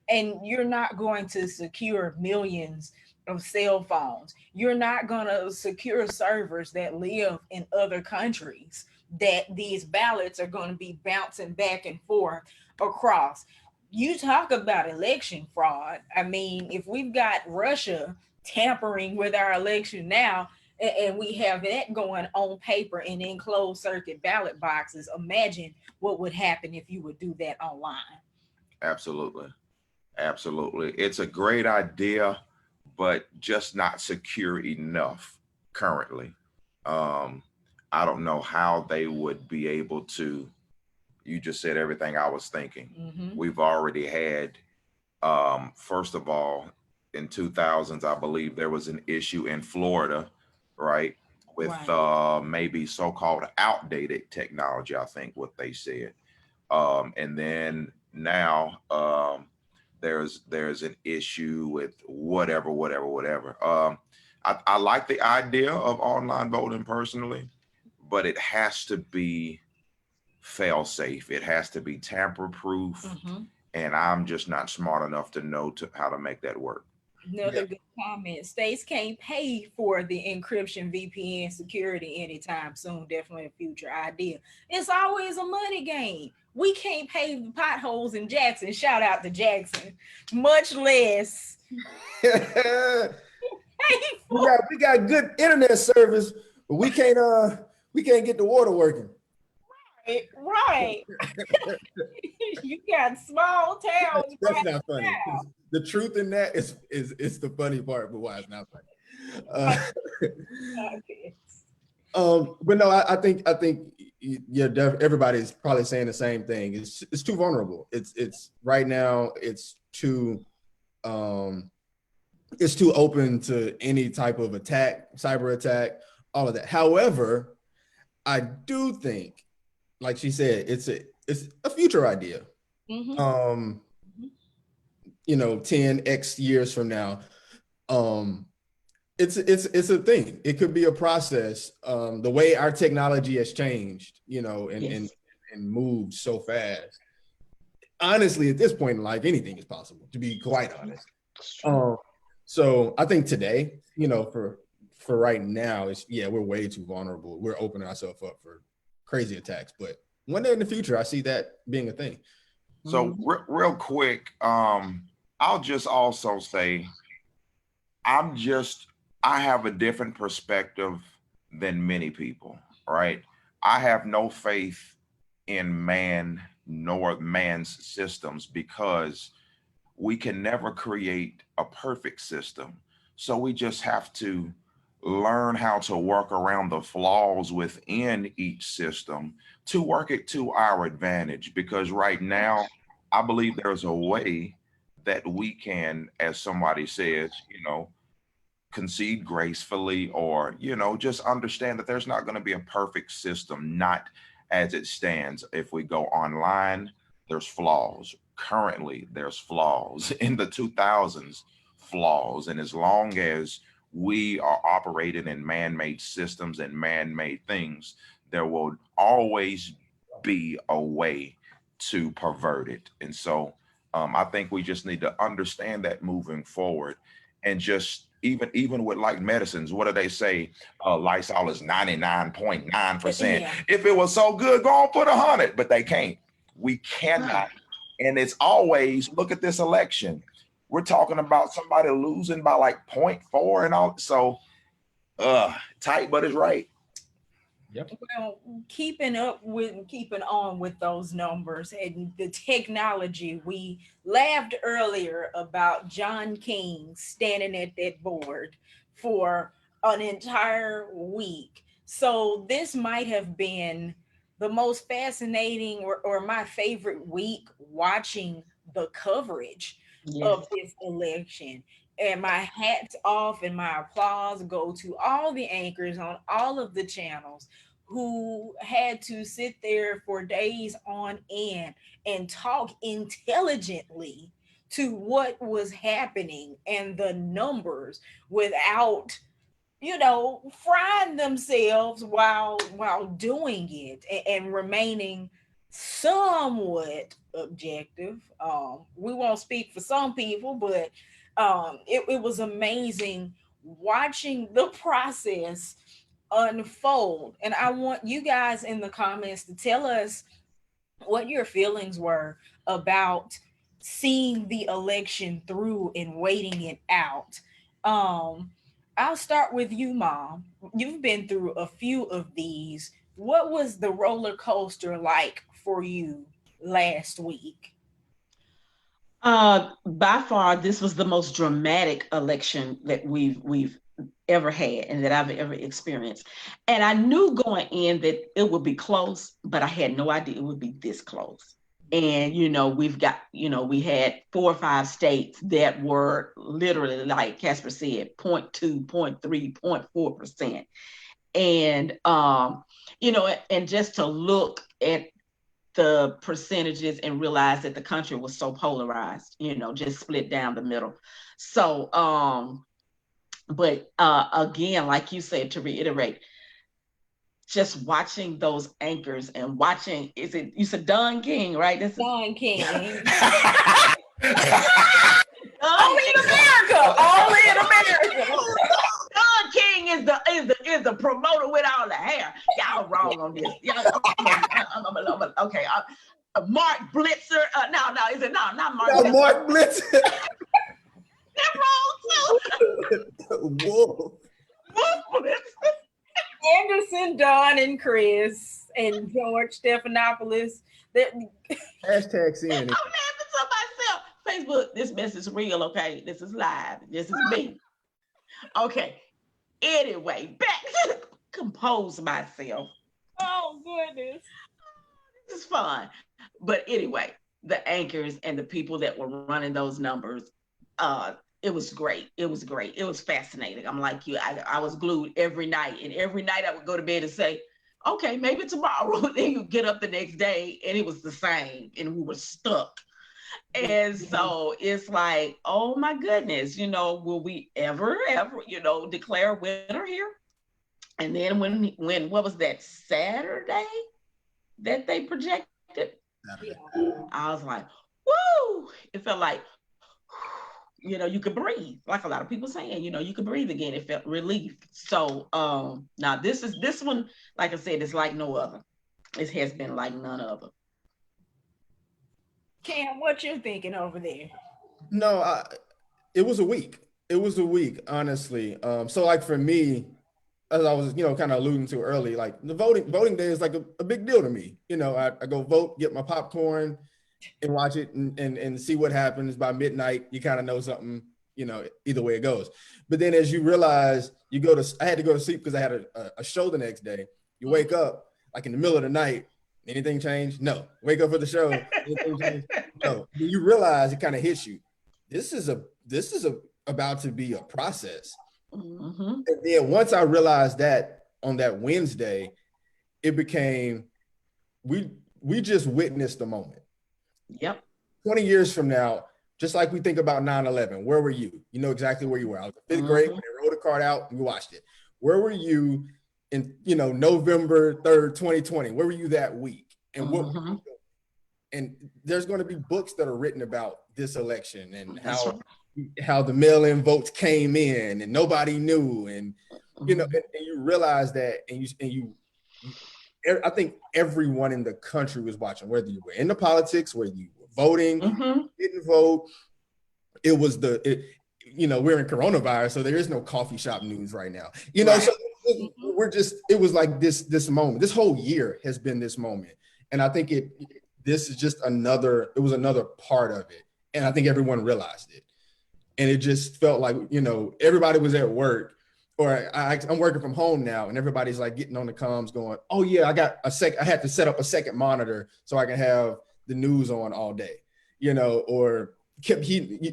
S1: and you're not going to secure millions of cell phones. You're not going to secure servers that live in other countries that these ballots are going to be bouncing back and forth across. You talk about election fraud. I mean, if we've got Russia tampering with our election now, and we have that going on paper and in closed circuit ballot boxes, imagine what would happen if you would do that online.
S2: Absolutely. Absolutely. It's a great idea, but just not secure enough currently. Um, I don't know how they would be able to. You just said everything I was thinking.
S1: Mm-hmm.
S2: We've already had, first of all, in 2000s, I believe there was an issue in Florida, right, with
S1: Right.
S2: maybe so-called outdated technology, I think what they said. And then now there's an issue with whatever. I like the idea of online voting personally, but it has to be fail safe. It has to be tamper proof,
S1: Mm-hmm.
S2: and I'm just not smart enough to know how to make that work.
S3: Yeah,
S1: Another good comment. States can't pay for the encryption VPN security anytime soon. Definitely a future idea. It's always a money game. We can't pay the potholes in Jackson. Shout out to Jackson. Much less
S3: we
S1: pay for
S3: got good internet service, but we can't get the water working.
S1: it. Right. You got small towns
S3: That's
S1: right
S3: not funny. The truth in that is the funny part, but why it's not funny. Uh,
S1: now.
S3: but no, I think yeah, everybody's probably saying the same thing. It's too vulnerable. It's right now. Um, it's too open to any type of attack, cyber attack, all of that. However, I do think, like she said, it's a future idea.
S1: Mm-hmm.
S3: Um, 10x years from now, um, it's a thing. It could be a process. The way our technology has changed, and
S4: Yes.
S3: and moved so fast. Honestly, at this point in life, anything is possible. To be quite honest. Um, so I think today, for right now, we're way too vulnerable. We're opening ourselves up for crazy attacks. But one day in the future, I see that being a thing.
S2: So real quick, I'll just also say I'm just I have a different perspective than many people, right? I have no faith in man nor man's systems because we can never create a perfect system. So we just have to learn how to work around the flaws within each system to work it to our advantage. Because right now, I believe there's a way that we can, as somebody says, concede gracefully or just understand that there's not going to be a perfect system, not as it stands. If we go online, there's flaws. Currently there's flaws. In the 2000s, flaws. And as long as we are operating in man-made systems and man-made things, there will always be a way to pervert it. And so I think we just need to understand that moving forward, and just even with like medicines, what do they say? Lysol is 99.9%.
S1: Yeah.
S2: If it was so good, go on put 100, but they can't. We cannot. And it's always, look at this election. We're talking about somebody losing by like 0.4 and all. So tight, but it's right.
S3: Yep.
S1: Well, keeping on with those numbers and the technology, we laughed earlier about John King standing at that board for an entire week. So this might have been the most fascinating or my favorite week watching the coverage
S4: Yes.
S1: of this election. And my hats off and my applause go to all the anchors on all of the channels who had to sit there for days on end and talk intelligently to what was happening and the numbers without, frying themselves while doing it, and remaining somewhat objective. We won't speak for some people, but it was amazing watching the process unfold. And I want you guys in the comments to tell us what your feelings were about seeing the election through and waiting it out. Um, I'll start with you, Mom. You've been through a few of these. What was the roller coaster like for you last week?
S4: By far, this was the most dramatic election that we've ever had and that I've ever experienced. And I knew going in that it would be close, but I had no idea it would be this close. And we had 4 or 5 states that were literally, like Casper said, 0.2, 0.3, 0.4%. And and just to look at the percentages and realize that the country was so polarized, just split down the middle. So but again, like you said, to reiterate, just watching those anchors and watching, you said Don King, right? This is
S1: Don King.
S4: Only
S1: in America. Only in America.
S4: Don King is the promoter with all the hair. Y'all wrong on this. Okay. Mark Blitzer. No, is it not Mark?
S3: No, Mark Blitzer.
S4: That's wrong too.
S3: Whoa.
S4: Mark Blitzer.
S1: Anderson, Don, and Chris, and George Stephanopoulos.
S3: Hashtag seeing it.
S4: I'm laughing to myself. Facebook, this mess is real, okay? This is live. This is me. Okay. Anyway, back to compose myself.
S1: Oh, goodness.
S4: This is fun. But anyway, the anchors and the people that were running those numbers, it was great. It was great. It was fascinating. I'm like you. I was glued every night. And every night I would go to bed and say, okay, maybe tomorrow. Then you get up the next day and it was the same. And we were stuck. And so it's like, oh my goodness, will we ever, declare a winner here? And then when what was that, Saturday that they projected? I was like, woo! It felt like, you could breathe, like a lot of people saying, you could breathe again. It felt relief. So now this one, like I said, is like no other. It has been like none other.
S1: Cam, what you thinking over there?
S3: No, it was a week. It was a week, honestly. So like for me, as I was, kind of alluding to early, like the voting day is like a big deal to me. I go vote, get my popcorn, and watch it and see what happens. By midnight, you kind of know something, either way it goes. But then as you realize I had to go to sleep because I had a show the next day. You wake up like in the middle of the night, anything changed? No. Wake up for the show, anything changed? No. You realize it kind of hits you. This is about to be a process.
S4: Mm-hmm.
S3: And then once I realized that on that Wednesday, it became, we just witnessed the moment.
S4: Yep.
S3: 20 years from now, just like we think about 9/11, where were you? You know exactly where you were. I was in 5th grade when they rolled the card out and we watched it. Where were you in, November 3rd, 2020? Where were you that week? And what were you doing? And there's going to be books that are written about this election and how the mail-in votes came in and nobody knew. And, and you realize that, I think everyone in the country was watching, whether you were in the politics, whether you were voting, didn't vote. It was we're in coronavirus, so there is no coffee shop news right now.
S4: Right.
S3: So it was like this moment. This whole year has been this moment. And I think this is just another part of it. And I think everyone realized it. And it just felt like, everybody was at work, or I'm working from home now, and everybody's like getting on the comms going, oh yeah, I had to set up a second monitor so I can have the news on all day, or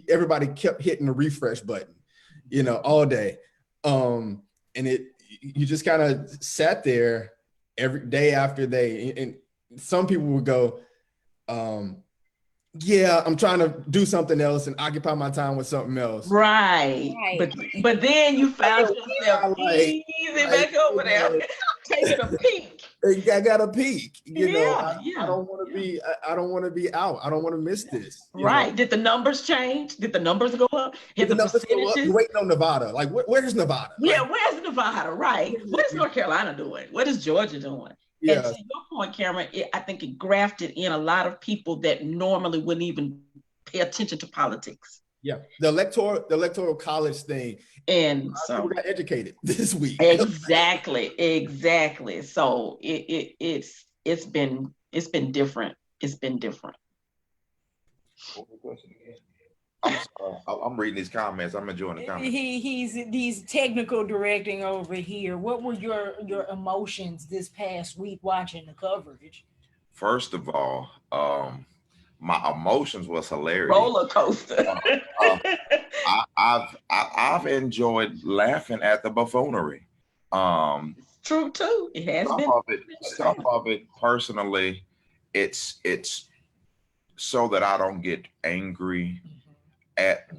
S3: everybody kept hitting the refresh button, all day. And you just kind of sat there every day after day. And some people would go, yeah, I'm trying to do something else and occupy my time with something else.
S4: Right. But then you found yourself
S3: like,
S4: easy back over there, taking a peek.
S3: I got a peek. You know,
S4: Yeah,
S3: I don't want to be. I don't want to be out. I don't want to miss this.
S4: Right. Did the numbers change? Did the numbers go up? Did the percentages?
S3: You're waiting on Nevada. Like, where's Nevada?
S4: Yeah,
S3: Like,
S4: where's Nevada? Right. What is North Carolina doing? What is Georgia doing?
S3: Yeah.
S4: And to your point, Cameron, I think it grafted in a lot of people that normally wouldn't even pay attention to politics.
S3: Yeah, the electoral college thing,
S4: and so
S3: we got educated this week.
S4: Exactly. So it's been different. It's been different.
S2: What was the question again? I'm sorry. I'm reading these comments. I'm enjoying the comments.
S1: He's technical directing over here. What were your emotions this past week watching the coverage?
S2: First of all, my emotions was hilarious.
S4: Roller coaster.
S2: I've enjoyed laughing at the buffoonery.
S4: It's true too. It has
S2: some
S4: been.
S2: Some of it personally, it's so that I don't get angry at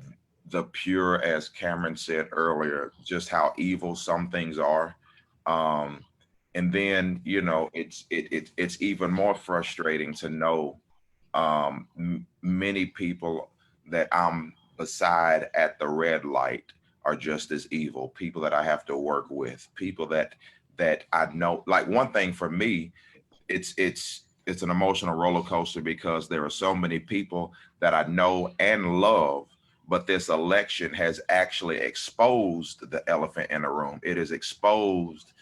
S2: the pure, as Cameron said earlier, just how evil some things are. And then, you know, it's even more frustrating to know many people that I'm beside at the red light are just as evil. People that I have to work with, people that I know. Like, one thing for me, it's an emotional roller coaster because there are so many people that I know and love, but this election has actually exposed the elephant in the room. It has exposed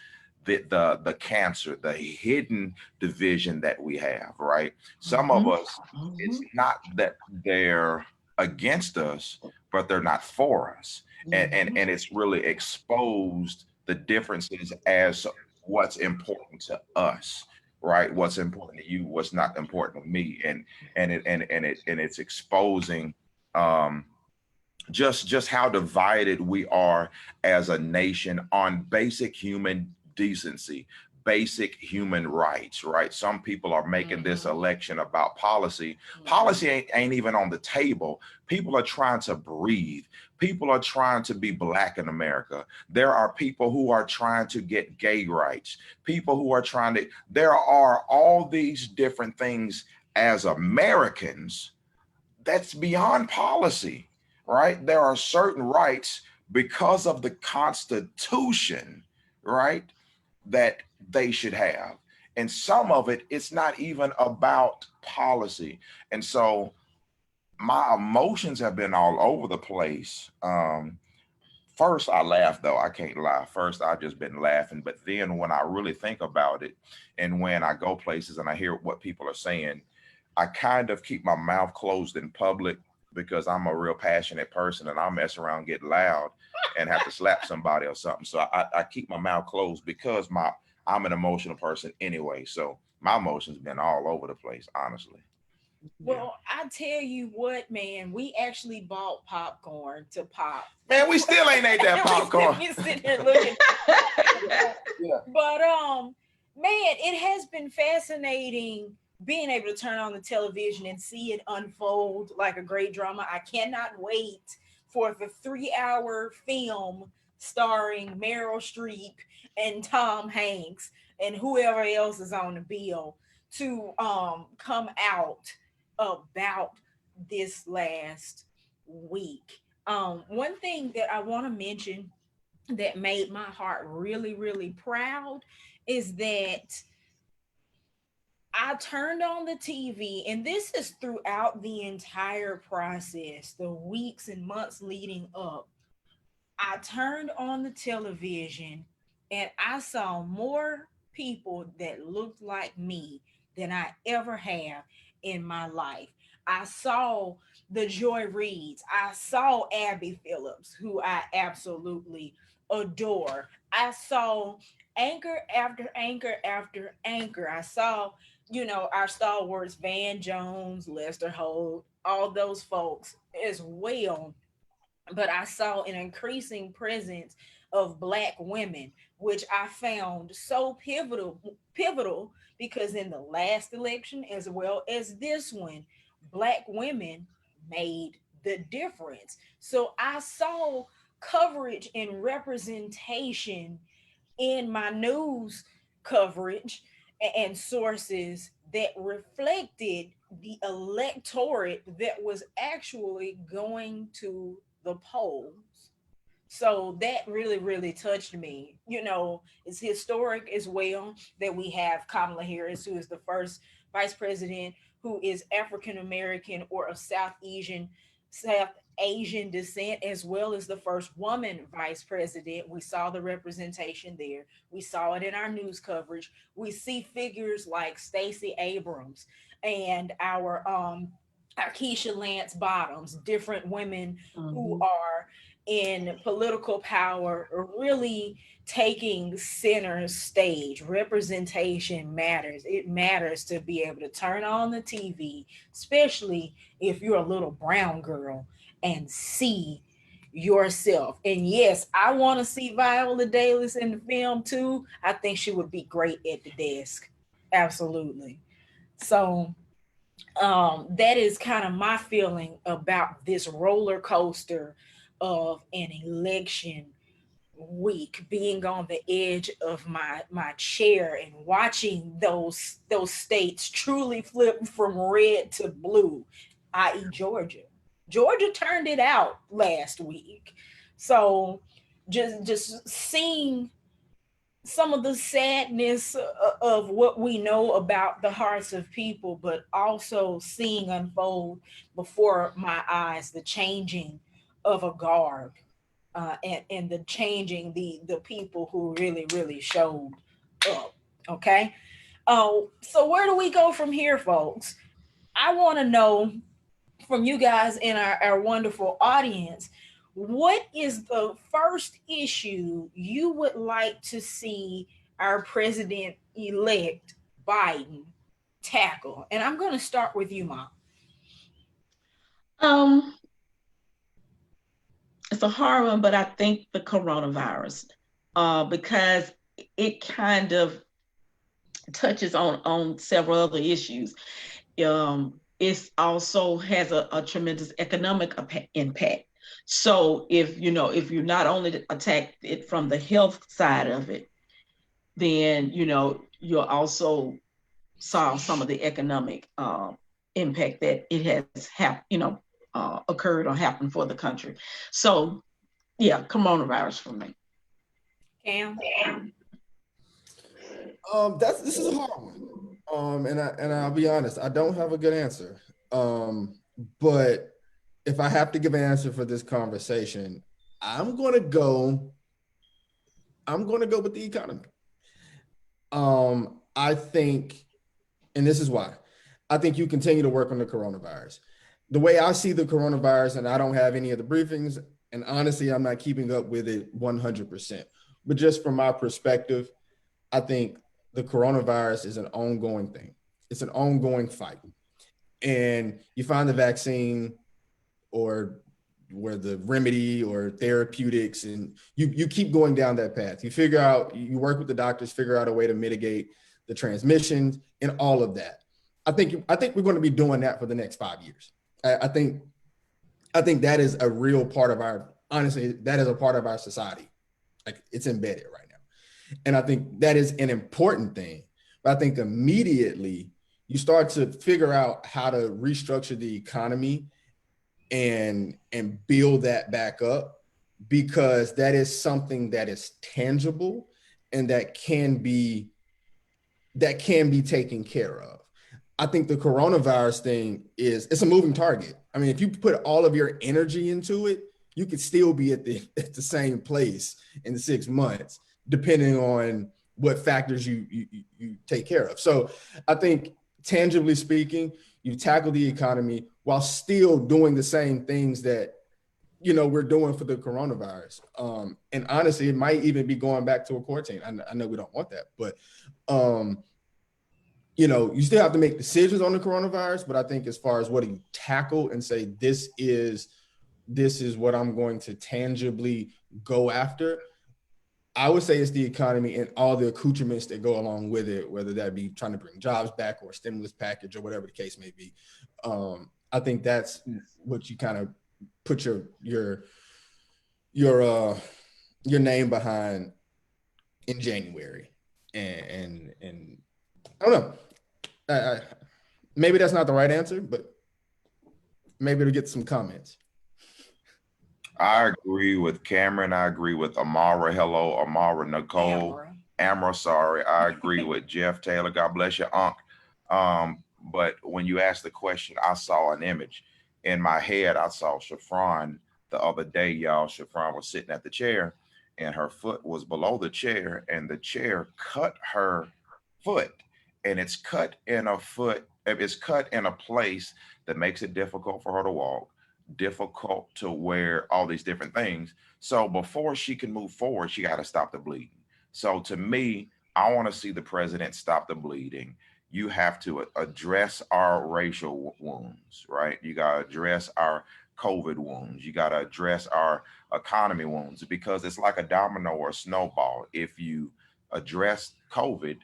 S2: the cancer, the hidden division that we have, right? Some of us, it's not that they're against us, but they're not for us. And it's really exposed the differences as what's important to us, right? What's important to you, what's not important to me. And it's exposing just how divided we are as a nation on basic human decency, basic human rights, right? Some people are making this election about policy. Policy ain't even on the table. People are trying to breathe. People are trying to be Black in America. There are people who are trying to get gay rights. People who are trying to, there are all these different things as Americans that's beyond policy, right? There are certain rights because of the Constitution, right, that they should have. And some of it, it's not even about policy. And so my emotions have been all over the place. First, I laughed, though. I can't lie. First, I've just been laughing. But then when I really think about it, and when I go places and I hear what people are saying, I kind of keep my mouth closed in public because I'm a real passionate person and I'll mess around, get loud, and have to slap somebody or something. So I keep my mouth closed because I'm an emotional person anyway. So my emotions been all over the place, honestly.
S1: Well, I tell you what, man, we actually bought popcorn to pop.
S2: Man, we still ain't ate that popcorn.
S1: we sitting there looking. Yeah. But man, it has been fascinating being able to turn on the television and see it unfold like a great drama. I cannot wait for the 3-hour film starring Meryl Streep and Tom Hanks and whoever else is on the bill to come out about this last week. One thing that I want to mention that made my heart really, really proud is that I turned on the TV, and this is throughout the entire process, the weeks and months leading up. I turned on the television and I saw more people that looked like me than I ever have in my life. I saw the Joy Reids. I saw Abby Phillips, who I absolutely adore. I saw anchor after anchor after anchor. I saw, our stalwarts, Van Jones, Lester Holt, all those folks as well. But I saw an increasing presence of Black women, which I found so pivotal because in the last election as well as this one, Black women made the difference. So I saw coverage and representation in my news coverage and sources that reflected the electorate that was actually going to the polls. So that really, really touched me. You know, it's historic as well that we have Kamala Harris, who is the first vice president who is African American or of South Asian descent, as well as the first woman vice president. We saw the representation there. We saw it in our news coverage. We see figures like Stacey Abrams and our Keisha Lance Bottoms, different women who are in political power are really taking center stage. Representation matters. It matters to be able to turn on the TV, especially if you're a little brown girl, and see yourself. And yes, I want to see Viola Davis in the film too. I think she would be great at the desk. Absolutely. So that is kind of my feeling about this roller coaster of an election week, being on the edge of my chair and watching those states truly flip from red to blue, i.e. Georgia turned it out last week. So just seeing some of the sadness of what we know about the hearts of people, but also seeing unfold before my eyes the changing of a guard, and the changing the people who really, really showed up. Okay. Oh, so where do we go from here, folks? I want to know from you guys in our wonderful audience, what is the first issue you would like to see our president elect Biden tackle? And I'm going to start with you, Mom.
S4: It's a hard one, but I think the coronavirus, because it kind of touches on several other issues. It also has a tremendous economic impact. So if you not only attack it from the health side of it, then you'll also solve some of the economic impact that it has occurred or happened for the country. So yeah, coronavirus for me.
S1: Cam?
S3: This is a hard one. And I'll be honest, I don't have a good answer. But if I have to give an answer for this conversation, I'm gonna go with the economy. I think, and this is why, I think you continue to work on the coronavirus. The way I see the coronavirus, and I don't have any of the briefings, and honestly, I'm not keeping up with it 100%. But just from my perspective, I think the coronavirus is an ongoing thing. It's an ongoing fight. And you find the vaccine or where the remedy or therapeutics, and you keep going down that path. You work with the doctors, figure out a way to mitigate the transmissions and all of that. I think we're going to be doing that for the next 5 years. I think that is a real part of that is a part of our society. Like, it's embedded right now. And I think that is an important thing. But I think immediately you start to figure out how to restructure the economy and build that back up, because that is something that is tangible and that can be taken care of. I think the coronavirus thing it's a moving target. I mean, if you put all of your energy into it, you could still be at the same place in 6 months, depending on what factors you take care of. So I think, tangibly speaking, you tackle the economy while still doing the same things that we're doing for the coronavirus. And honestly, it might even be going back to a quarantine. I know we don't want that, but you still have to make decisions on the coronavirus. But I think as far as what do you tackle and say, this is what I'm going to tangibly go after, I would say it's the economy and all the accoutrements that go along with it, whether that be trying to bring jobs back or a stimulus package or whatever the case may be. I think that's what you kind of put your name behind in January. And I don't know. Maybe that's not the right answer, but maybe it'll get some comments.
S2: I agree with Cameron. I agree with Amara. Hello, Amara, Nicole, Amara. Sorry, I agree with Jeff Taylor. God bless you, Unc. But when you asked the question, I saw an image in my head. I saw Shafron the other day, y'all. Shafron was sitting at the chair, and her foot was below the chair, and the chair cut her foot, and it's cut in a foot. It's cut in a place that makes it difficult for her to walk, difficult to wear all these different things. So before she can move forward, she got to stop the bleeding. So to me, I want to see the president stop the bleeding. You have to address our racial wounds, right? You got to address our COVID wounds. You got to address our economy wounds, because it's like a domino or a snowball. If you address COVID,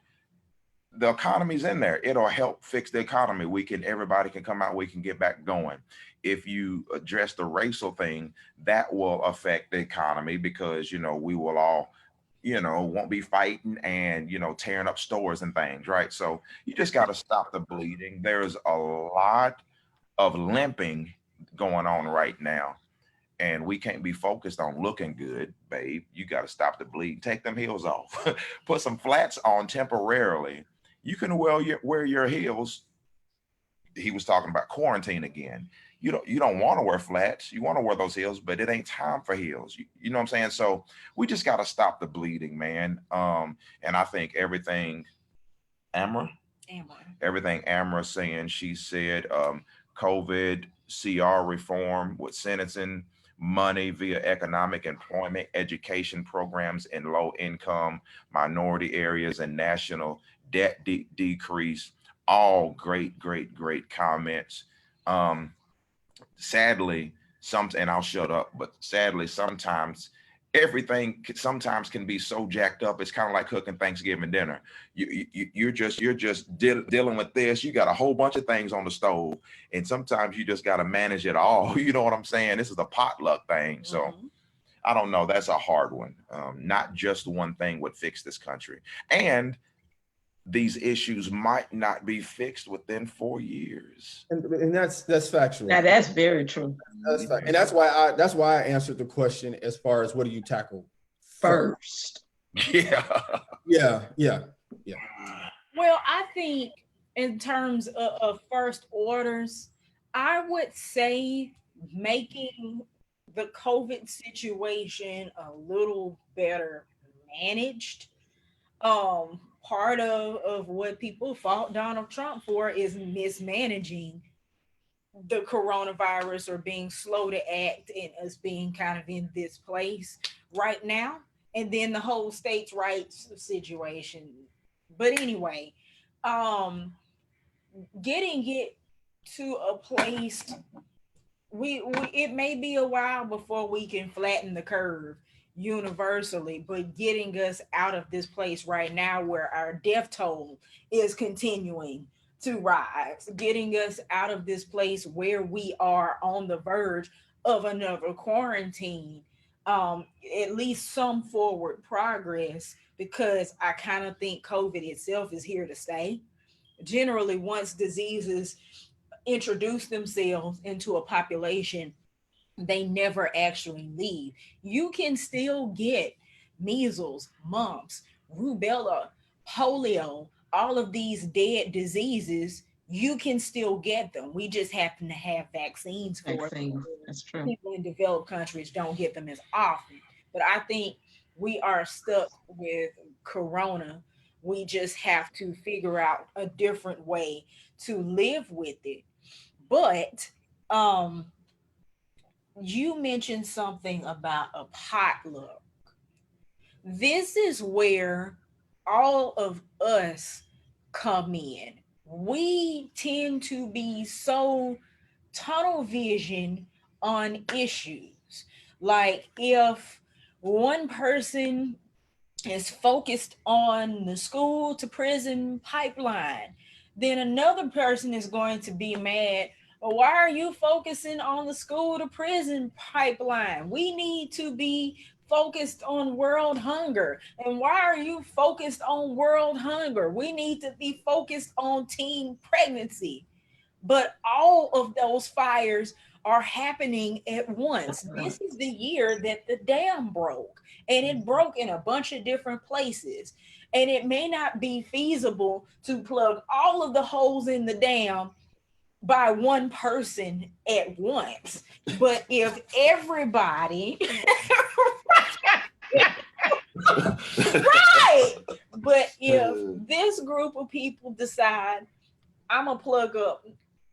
S2: the economy's in there. It'll help fix the economy. Everybody can come out, we can get back going. If you address the racial thing, that will affect the economy, because, we will all, won't be fighting and, tearing up stores and things, right? So you just got to stop the bleeding. There's a lot of limping going on right now, and we can't be focused on looking good, babe. You got to stop the bleeding. Take them heels off. Put some flats on temporarily. You can wear your heels. He was talking about quarantine again. You don't want to wear flats. You want to wear those heels, but it ain't time for heels. You know what I'm saying? So we just got to stop the bleeding, man. And I think everything Amra saying, she said, COVID, CR reform with sentencing, money via economic employment, education programs in low income minority areas, and national debt decrease. All great comments. Sadly, and I'll shut up, but sadly, sometimes everything sometimes can be so jacked up. It's kind of like cooking Thanksgiving dinner. You're just dealing with this. You got a whole bunch of things on the stove, and sometimes you just got to manage it all. You know what I'm saying? This is a potluck thing. So I don't know. That's a hard one. Not just one thing would fix this country, and these issues might not be fixed within 4 years.
S3: And that's factual.
S4: Now that's very true.
S3: That's fact. And that's why I answered the question as far as what do you tackle first.
S2: Yeah.
S1: Well, I think in terms of first orders, I would say making the COVID situation a little better managed. Part of what people fault Donald Trump for is mismanaging the coronavirus, or being slow to act, and us being kind of in this place right now. And then the whole states' rights situation. But anyway, getting it to a place, it may be a while before we can flatten the curve universally, but getting us out of this place right now where our death toll is continuing to rise, getting us out of this place where we are on the verge of another quarantine, at least some forward progress, because I kind of think COVID itself is here to stay. Generally, once diseases introduce themselves into a population, they never actually leave. You can still get measles, mumps, rubella, polio, all of these dead diseases. You can still get them. We just happen to have vaccines for it.
S4: That's true.
S1: People in developed countries don't get them as often. But I think we are stuck with corona. We just have to figure out a different way to live with it. But you mentioned something about a potluck. This is where all of us come in. We tend to be so tunnel vision on issues. Like if one person is focused on the school to prison pipeline, then another person is going to be mad. Well, why are you focusing on the school to prison pipeline? We need to be focused on world hunger. And why are you focused on world hunger? We need to be focused on teen pregnancy. But all of those fires are happening at once. This is the year that the dam broke, and it broke in a bunch of different places. And it may not be feasible to plug all of the holes in the dam by one person at once. But if everybody, right, but if this group of people decide, I'm gonna plug up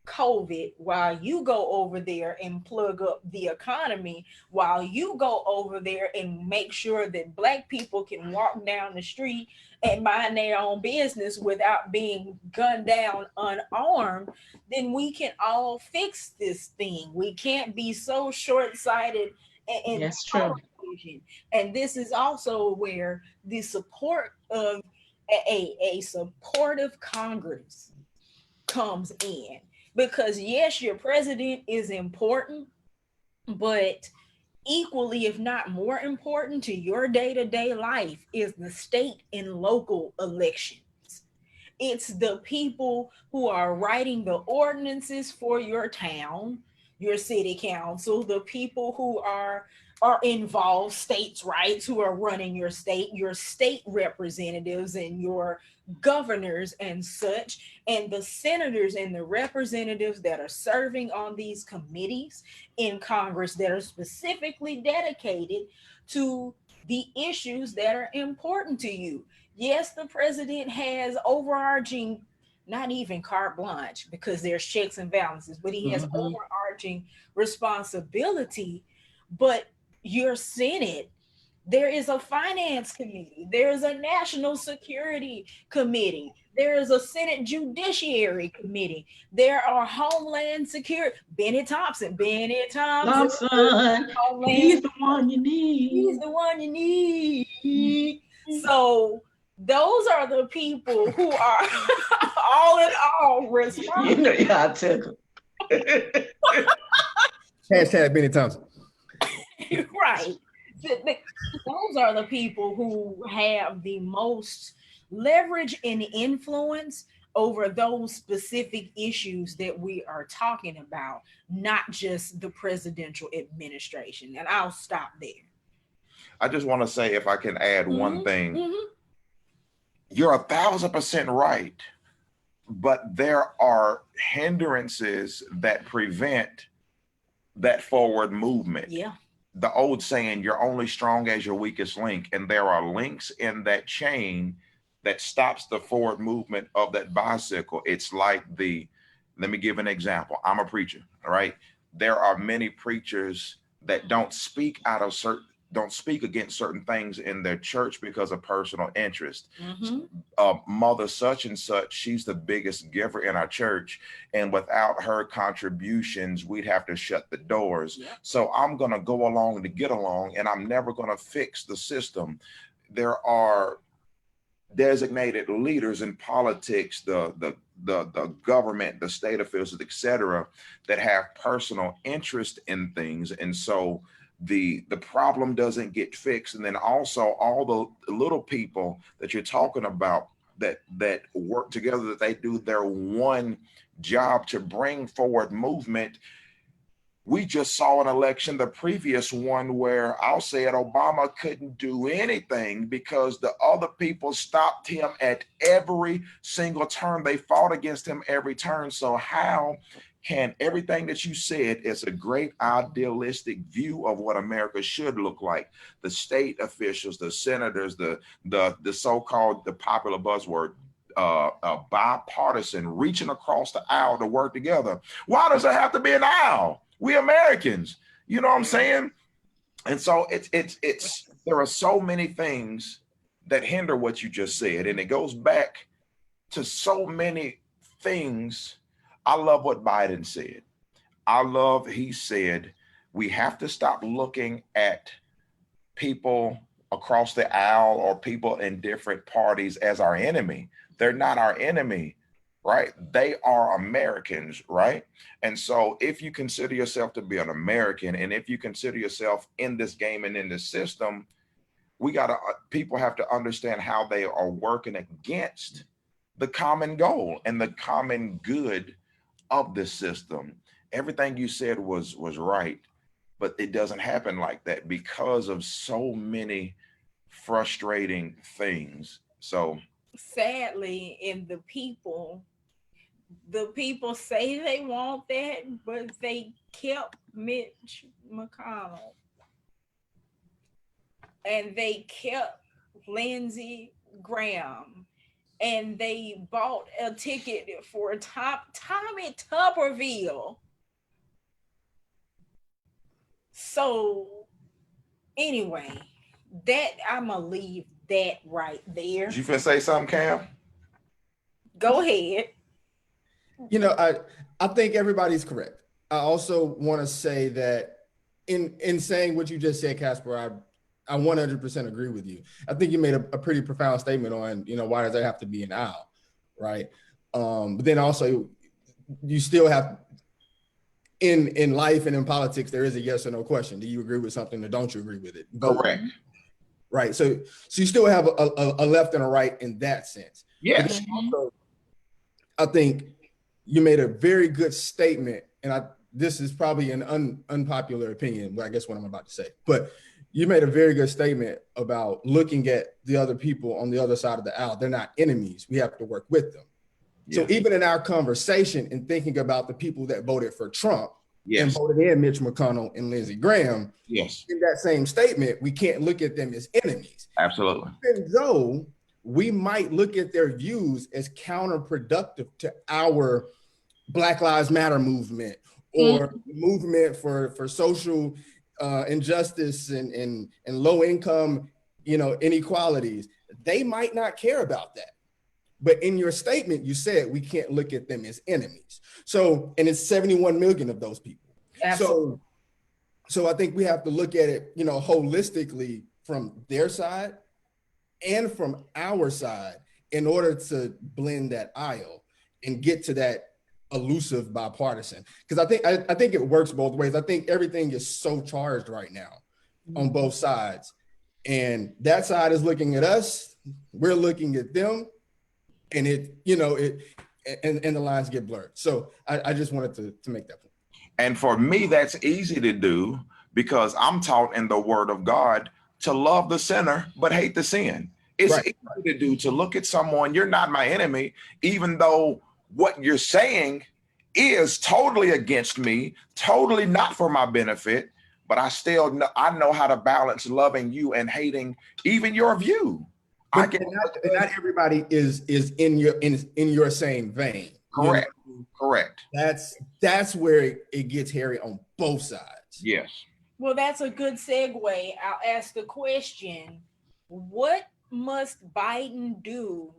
S1: COVID while you go over there and plug up the economy, while you go over there and make sure that Black people can walk down the street and mind their own business without being gunned down unarmed, then we can all fix this thing. We can't be so short-sighted and
S4: That's true.
S1: vision. And this is also where the support of a supportive Congress comes in. Because yes, your president is important, but equally, if not more important to your day-to-day life, is the state and local elections. It's the people who are writing the ordinances for your town, your city council, the people who are involved, states' rights, who are running your state representatives and your governors and such, and the senators and the representatives that are serving on these committees in Congress that are specifically dedicated to the issues that are important to you. Yes, the president has overarching, not even carte blanche because there's checks and balances, but he has
S4: Mhm.
S1: overarching responsibility. But your Senate, there is a finance committee, there is a national security committee, there is a Senate judiciary committee, there are homeland security. Bennett Thompson,
S4: Lawson, he's
S1: homeland,
S4: the one you
S1: he's
S4: need.
S1: the one you need. So those are the people who are all in all responsible.
S4: You know, yeah, I took him.
S3: Hashtag Benny Thompson.
S1: Right. Those are the people who have the most leverage and influence over those specific issues that we are talking about, not just the presidential administration. And I'll stop there.
S2: I just want to say, if I can add one thing,
S1: Mhm.
S2: you're 1,000% right, but there are hindrances that prevent that forward movement.
S1: Yeah.
S2: The old saying, you're only strong as your weakest link. And there are links in that chain that stops the forward movement of that bicycle. It's like let me give an example. I'm a preacher, all right? There are many preachers that don't speak against certain things in their church because of personal interest.
S1: Mhm.
S2: Mother such and such, she's the biggest giver in our church, and without her contributions, we'd have to shut the doors.
S1: Yep.
S2: So I'm going to go along to get along, and I'm never going to fix the system. There are designated leaders in politics, the government, the state officials, etc., that have personal interest in things, and so the problem doesn't get fixed. And then also all the little people that you're talking about that work together, that they do their one job to bring forward movement. We just saw an election, the previous one, where I'll say it, Obama couldn't do anything because the other people stopped him at every single turn. They fought against him every turn. So how can everything that you said is a great idealistic view of what America should look like? The state officials, the senators, the so-called, the popular buzzword, bipartisan, reaching across the aisle to work together. Why does it have to be an aisle? We Americans, you know what I'm saying? And so it's there are so many things that hinder what you just said, and it goes back to so many things. I love what Biden said. He said we have to stop looking at people across the aisle or people in different parties as our enemy. They're not our enemy, right? They are Americans, right? And so if you consider yourself to be an American, and if you consider yourself in this game and in this system, people have to understand how they are working against the common goal and the common good of this system. Everything you said was right, but it doesn't happen like that because of so many frustrating things. So
S1: sadly, in the people say they want that, but they kept Mitch McConnell and they kept Lindsey Graham and they bought a ticket for Tommy Tuberville. So anyway, that I'm gonna leave that right there.
S2: you finna say something, Cam?
S1: Go ahead.
S3: I think everybody's correct. I also want to say that in saying what you just said, Casper, I 100% agree with you. I think you made a pretty profound statement on, why does there have to be an aisle, right? But then also you still have in life and in politics, there is a yes or no question. Do you agree with something or don't you agree with it?
S2: Correct.
S3: Right. So you still have a left and a right in that sense.
S2: Yes.
S3: Also, I think you made a very good statement, and this is probably an unpopular opinion, I guess what I'm about to say, but you made a very good statement about looking at the other people on the other side of the aisle. They're not enemies. We have to work with them. Yeah. So even in our conversation and thinking about the people that voted for Trump and voted in Mitch McConnell and Lindsey Graham, in that same statement, we can't look at them as enemies.
S2: Absolutely.
S3: Even though we might look at their views as counterproductive to our Black Lives Matter movement or movement for social injustice and low income, inequalities. They might not care about that. But in your statement, you said we can't look at them as enemies. So, and it's 71 million of those people. Absolutely. So I think we have to look at it, holistically from their side and from our side in order to blend that aisle and get to that elusive bipartisan. Because I think it works both ways. I think everything is so charged right now on both sides. And that side is looking at us, we're looking at them, and and the lines get blurred. So I just wanted to make that point.
S2: And for me, that's easy to do because I'm taught in the word of God to love the sinner, but hate the sin. It's easy to do, to look at someone, you're not my enemy, even though what you're saying is totally against me, totally not for my benefit, but I know how to balance loving you and hating even your view.
S3: Not everybody is in your same vein.
S2: Correct. Correct.
S3: That's where it gets hairy on both sides.
S2: Yes.
S1: Well, that's a good segue. I'll ask the question: what must Biden do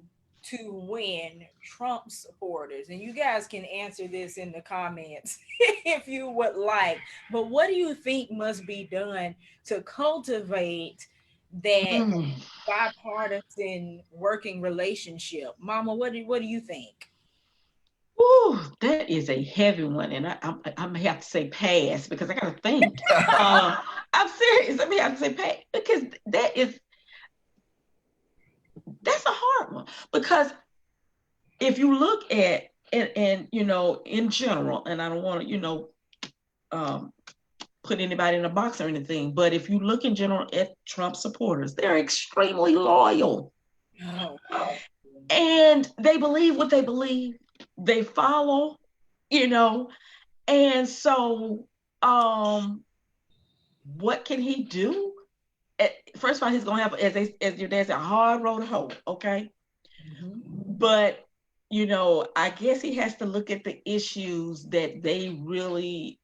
S1: to win Trump supporters? And you guys can answer this in the comments if you would like. But what do you think must be done to cultivate that bipartisan working relationship? Mama, what do you think?
S4: Ooh, that is a heavy one, and I'm gonna have to say pass because I gotta think. I'm serious. I have to say pass because that's a hard one. Because if you look at and in general, and I don't want to put anybody in a box or anything, but if you look in general at Trump supporters, they're extremely loyal, and they believe what they believe. They follow, and so what can he do? First of all, he's gonna have, as your dad said, a hard road to hoe, okay? But I guess he has to look at the issues that they really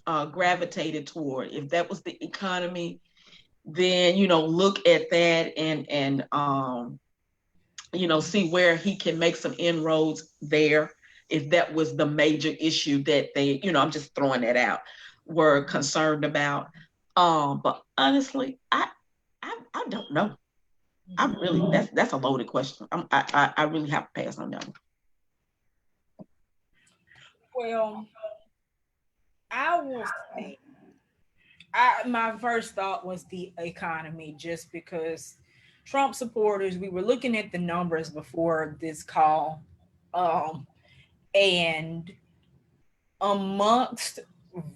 S4: gravitated toward. If that was the economy, then look at that and see where he can make some inroads there. If that was the major issue that they, I'm just throwing that out, were concerned about. But honestly, don't know. I really, that's a loaded question. I really have to pass on that one.
S1: Well, I will say, my first thought was the economy, just because Trump supporters, we were looking at the numbers before this call, um, and amongst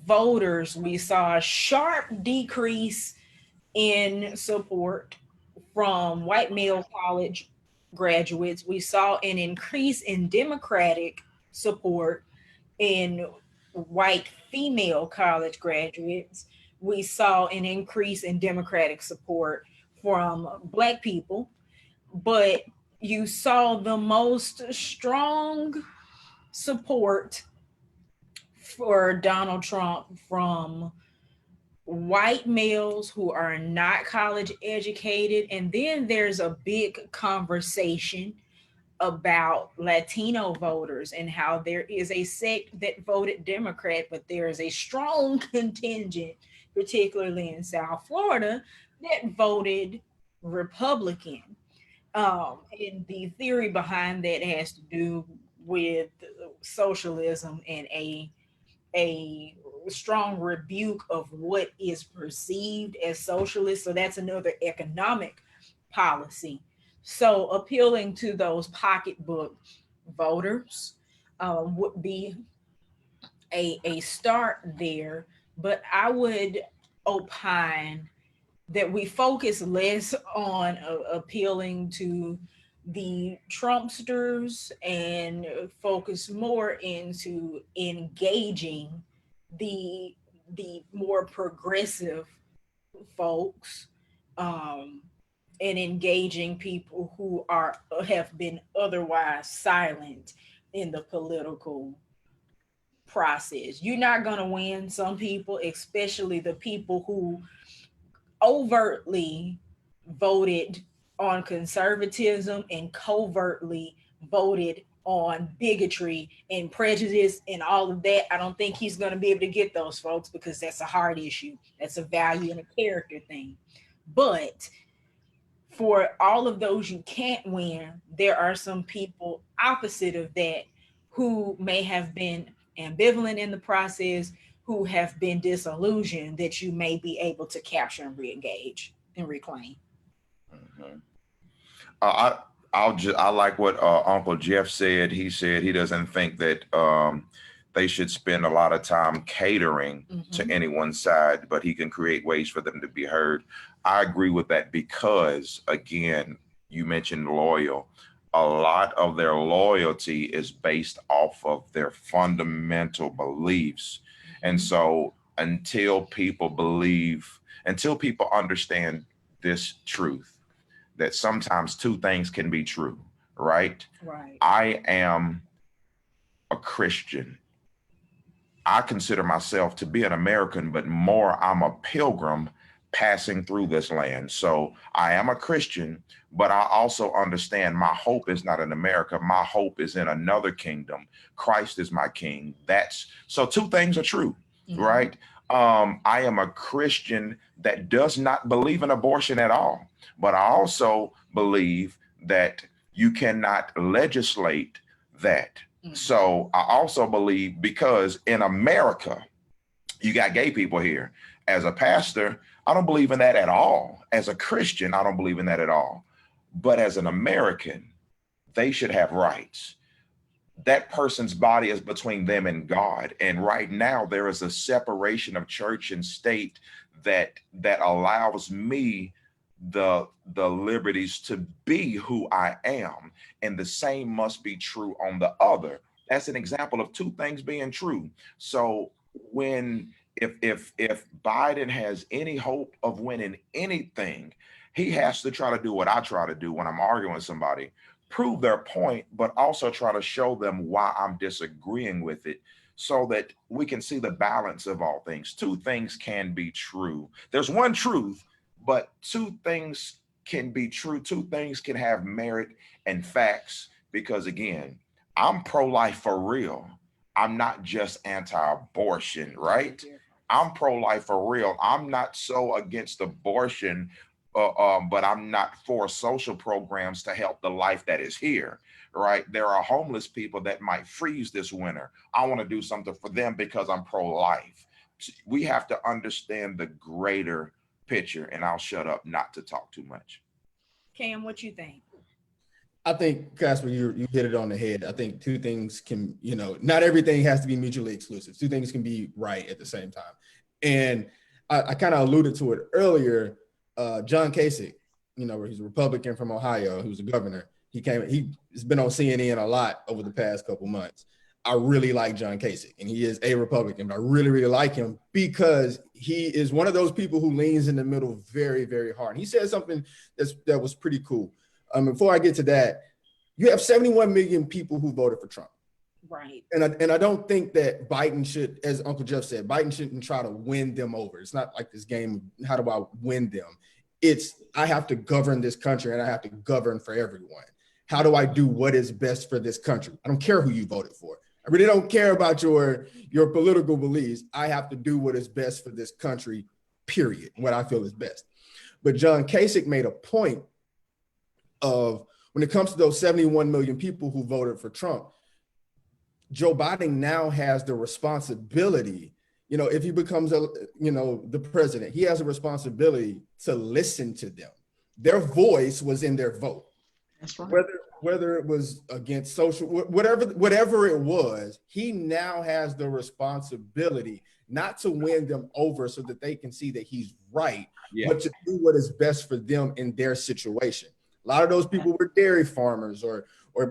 S1: voters, we saw a sharp decrease in support from white male college graduates. We saw an increase in Democratic support in white female college graduates. We saw an increase in Democratic support from Black people, but you saw the most strong support for Donald Trump from white males who are not college educated. And then there's a big conversation about Latino voters and how there is a sect that voted Democrat, but there is a strong contingent, particularly in South Florida, that voted Republican. And the theory behind that has to do with socialism and a strong rebuke of what is perceived as socialist. So that's another economic policy. So appealing to those pocketbook voters would be a start there. But I would opine that we focus less on appealing to the Trumpsters and focus more into engaging the more progressive folks, um, and engaging people who are have been otherwise silent in the political process. You're not going to win some people, especially the people who overtly voted on conservatism and covertly voted on bigotry and prejudice and all of that. I don't think he's going to be able to get those folks, because that's a hard issue. That's a value and a character thing. But for all of those you can't win, there are some people opposite of that who may have been ambivalent in the process, who have been disillusioned, that you may be able to capture and re-engage and reclaim.
S2: Mhm. I I like what Uncle Jeff said. He said he doesn't think that they should spend a lot of time catering to anyone's side, but he can create ways for them to be heard. I agree with that because, again, you mentioned loyal. A lot of their loyalty is based off of their fundamental beliefs. And so until people understand this truth, that sometimes two things can be true, right?
S1: Right.
S2: I am a Christian. I consider myself to be an American, but more I'm a pilgrim passing through this land. So I am a Christian, but I also understand my hope is not in America. My hope is in another kingdom. Christ is my king. That's so two things are true, right? I am a Christian that does not believe in abortion at all, but I also believe that you cannot legislate that. So I also believe, because in America, you got gay people here. As a pastor, I don't believe in that at all. As a Christian, I don't believe in that at all. But as an American, they should have rights. That person's body is between them and God. And right now, there is a separation of church and state that allows me the liberties to be who I am, and the same must be true on the other. That's an example of two things being true. So when if Biden has any hope of winning anything, he has to try to do what I try to do when I'm arguing with somebody: prove their point, but also try to show them why I'm disagreeing with it, so that we can see the balance of all things. Two things can be true. There's one truth, but two things can be true. Two things can have merit and facts, because again, I'm pro-life for real. I'm not just anti-abortion, right? I'm pro-life for real. I'm not so against abortion but I'm not for social programs to help the life that is here, right? There are homeless people that might freeze this winter. I want to do something for them because I'm pro-life. We have to understand the greater picture, and I'll shut up not to talk too much.
S1: Cam, what you think?
S3: I think, Casper, you hit it on the head. I think two things can, not everything has to be mutually exclusive. Two things can be right at the same time. And I kind of alluded to it earlier. John Kasich, where he's a Republican from Ohio, who's a governor. He's been on CNN a lot over the past couple months. I really like John Kasich, and he is a Republican, but I really, really like him because he is one of those people who leans in the middle very, very hard. And he said something that was pretty cool. Before I get to that, you have 71 million people who voted for Trump.
S1: Right.
S3: And I don't think that Biden should, as Uncle Jeff said, Biden shouldn't try to win them over. It's not like this game, how do I win them? It's, I have to govern this country and I have to govern for everyone. How do I do what is best for this country? I don't care who you voted for. I really don't care about your political beliefs. I have to do what is best for this country, period, what I feel is best. But John Kasich made a point of, when it comes to those 71 million people who voted for Trump, Joe Biden now has the responsibility, if he becomes the president, he has a responsibility to listen to them. Their voice was in their vote.
S4: That's right.
S3: Whether it was against social, whatever it was, he now has the responsibility not to win them over so that they can see that he's right, but to do what is best for them in their situation. A lot of those people were dairy farmers or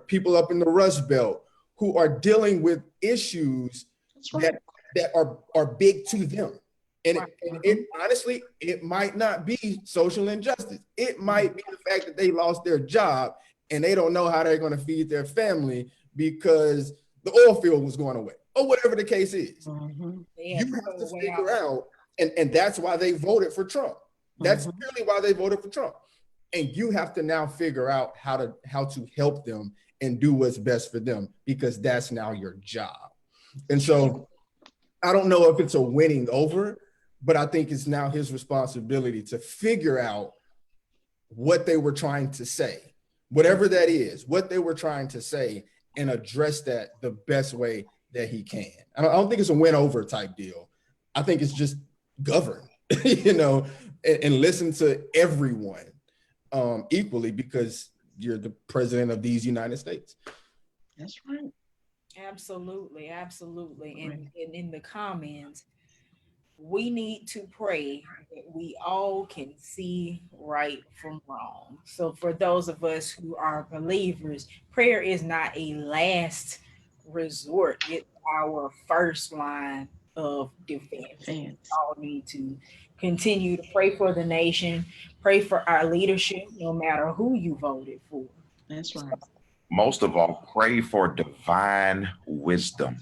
S3: people up in the Rust Belt who are dealing with issues that are big to them. And it honestly, it might not be social injustice. It might be the fact that they lost their job and they don't know how they're going to feed their family because the oil field was going away or whatever the case is. You have to figure out, and that's why they voted for Trump. That's really why they voted for Trump. And you have to now figure out how to help them and do what's best for them, because that's now your job. And so I don't know if it's a winning over, but I think it's now his responsibility to figure out what they were trying to say, whatever that is, what they were trying to say, and address that the best way that he can. I don't think it's a win over type deal. I think it's just govern, and listen to everyone equally, because you're the president of these United States.
S4: That's right.
S1: Absolutely. And in the comments, we need to pray that we all can see right from wrong. So for those of us who are believers, prayer is not a last resort. It's our first line of defense. We all need to continue to pray for the nation, pray for our leadership, no matter who you voted for.
S4: That's right.
S2: Most of all, pray for divine wisdom.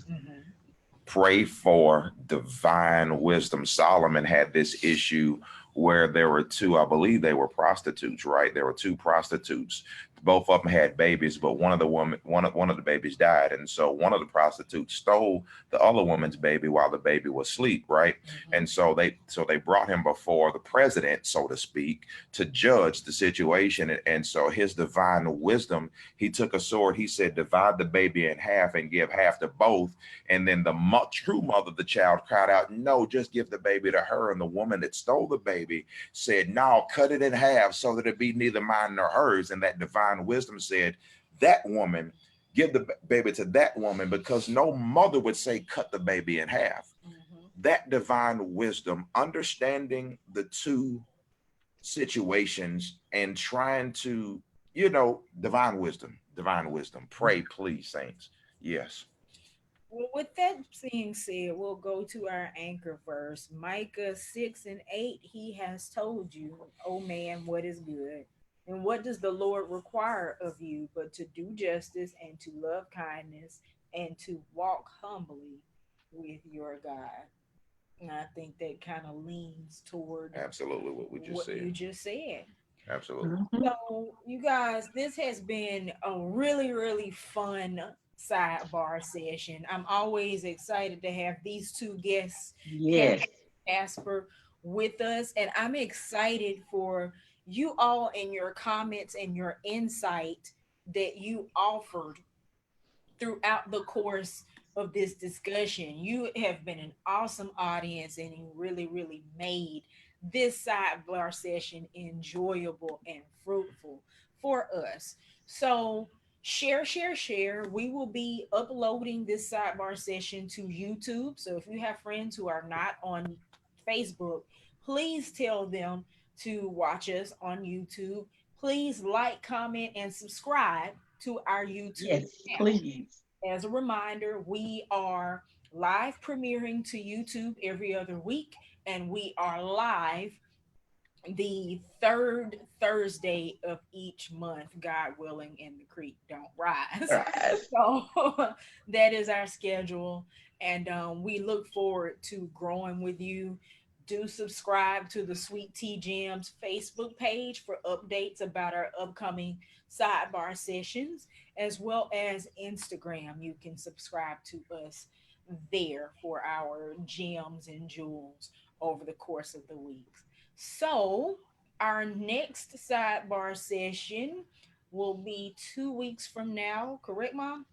S2: Pray for divine wisdom. Solomon had this issue where there were two, I believe they were prostitutes, right? There were two prostitutes. Both of them had babies, but one of the babies died. And so one of the prostitutes stole the other woman's baby while the baby was asleep, right? And so they brought him before the president, so to speak, to judge the situation. And so his divine wisdom, he took a sword, he said, divide the baby in half and give half to both. And then the true mother of the child cried out, no, just give the baby to her. And the woman that stole the baby said, no, cut it in half so that it be neither mine nor hers. And that divine wisdom said, that woman, give the baby to that woman, because no mother would say cut the baby in half. That divine wisdom, understanding the two situations and trying to, divine wisdom, pray, please, saints. Yes.
S1: Well, with that being said, we'll go to our anchor verse, Micah 6:8. He has told you, oh man, what is good. And what does the Lord require of you but to do justice and to love kindness and to walk humbly with your God? And I think that kind of leans toward
S2: absolutely what
S1: you just said.
S2: Absolutely.
S1: So, you guys, this has been a really, really fun sidebar session. I'm always excited to have these two guests,
S4: yes,
S1: Casper, with us, and I'm excited for you all and your comments and your insight that you offered throughout the course of this discussion. You have been an awesome audience and you really, really made this sidebar session enjoyable and fruitful for us. So, share, share, share. We will be uploading this sidebar session to YouTube. So, if you have friends who are not on Facebook, please tell them to watch us on YouTube. Please like, comment, and subscribe to our YouTube
S4: Yes,
S1: channel.
S4: please.
S1: As a reminder, we are live premiering to YouTube every other week, and we are live the third Thursday of each month, God willing, and the creek don't rise.
S4: Right.
S1: So that is our schedule, and we look forward to growing with you. Do subscribe to the Sweet Tea Gems Facebook page for updates about our upcoming sidebar sessions, as well as Instagram. You can subscribe to us there for our gems and jewels over the course of the week. So, our next sidebar session will be 2 weeks from now, correct, Mom?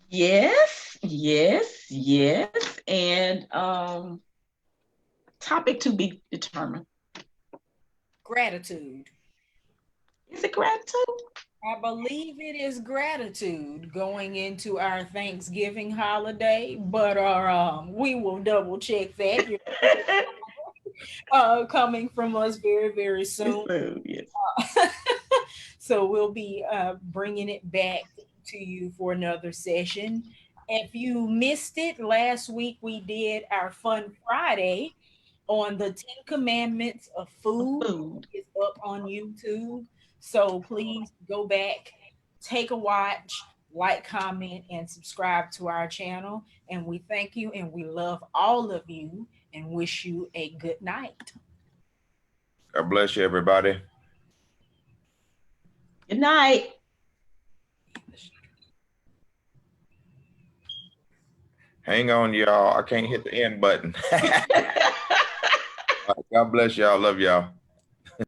S4: Yes, yes, yes. And topic to be determined.
S1: Gratitude.
S4: Is it gratitude?
S1: I believe it is gratitude going into our Thanksgiving holiday, but we will double check that. You're coming from us very, very soon.
S4: So, yes.
S1: So we'll be bringing it back to you for another session. If you missed it, last week we did our Fun Friday on the 10 Commandments of Food.
S4: Food.
S1: It's up on YouTube. So please go back, take a watch, like, comment, and subscribe to our channel. And we thank you and we love all of you and wish you a good night.
S2: God bless you, everybody.
S4: Good night.
S2: Hang on, y'all. I can't hit the end button. God bless y'all. Love y'all.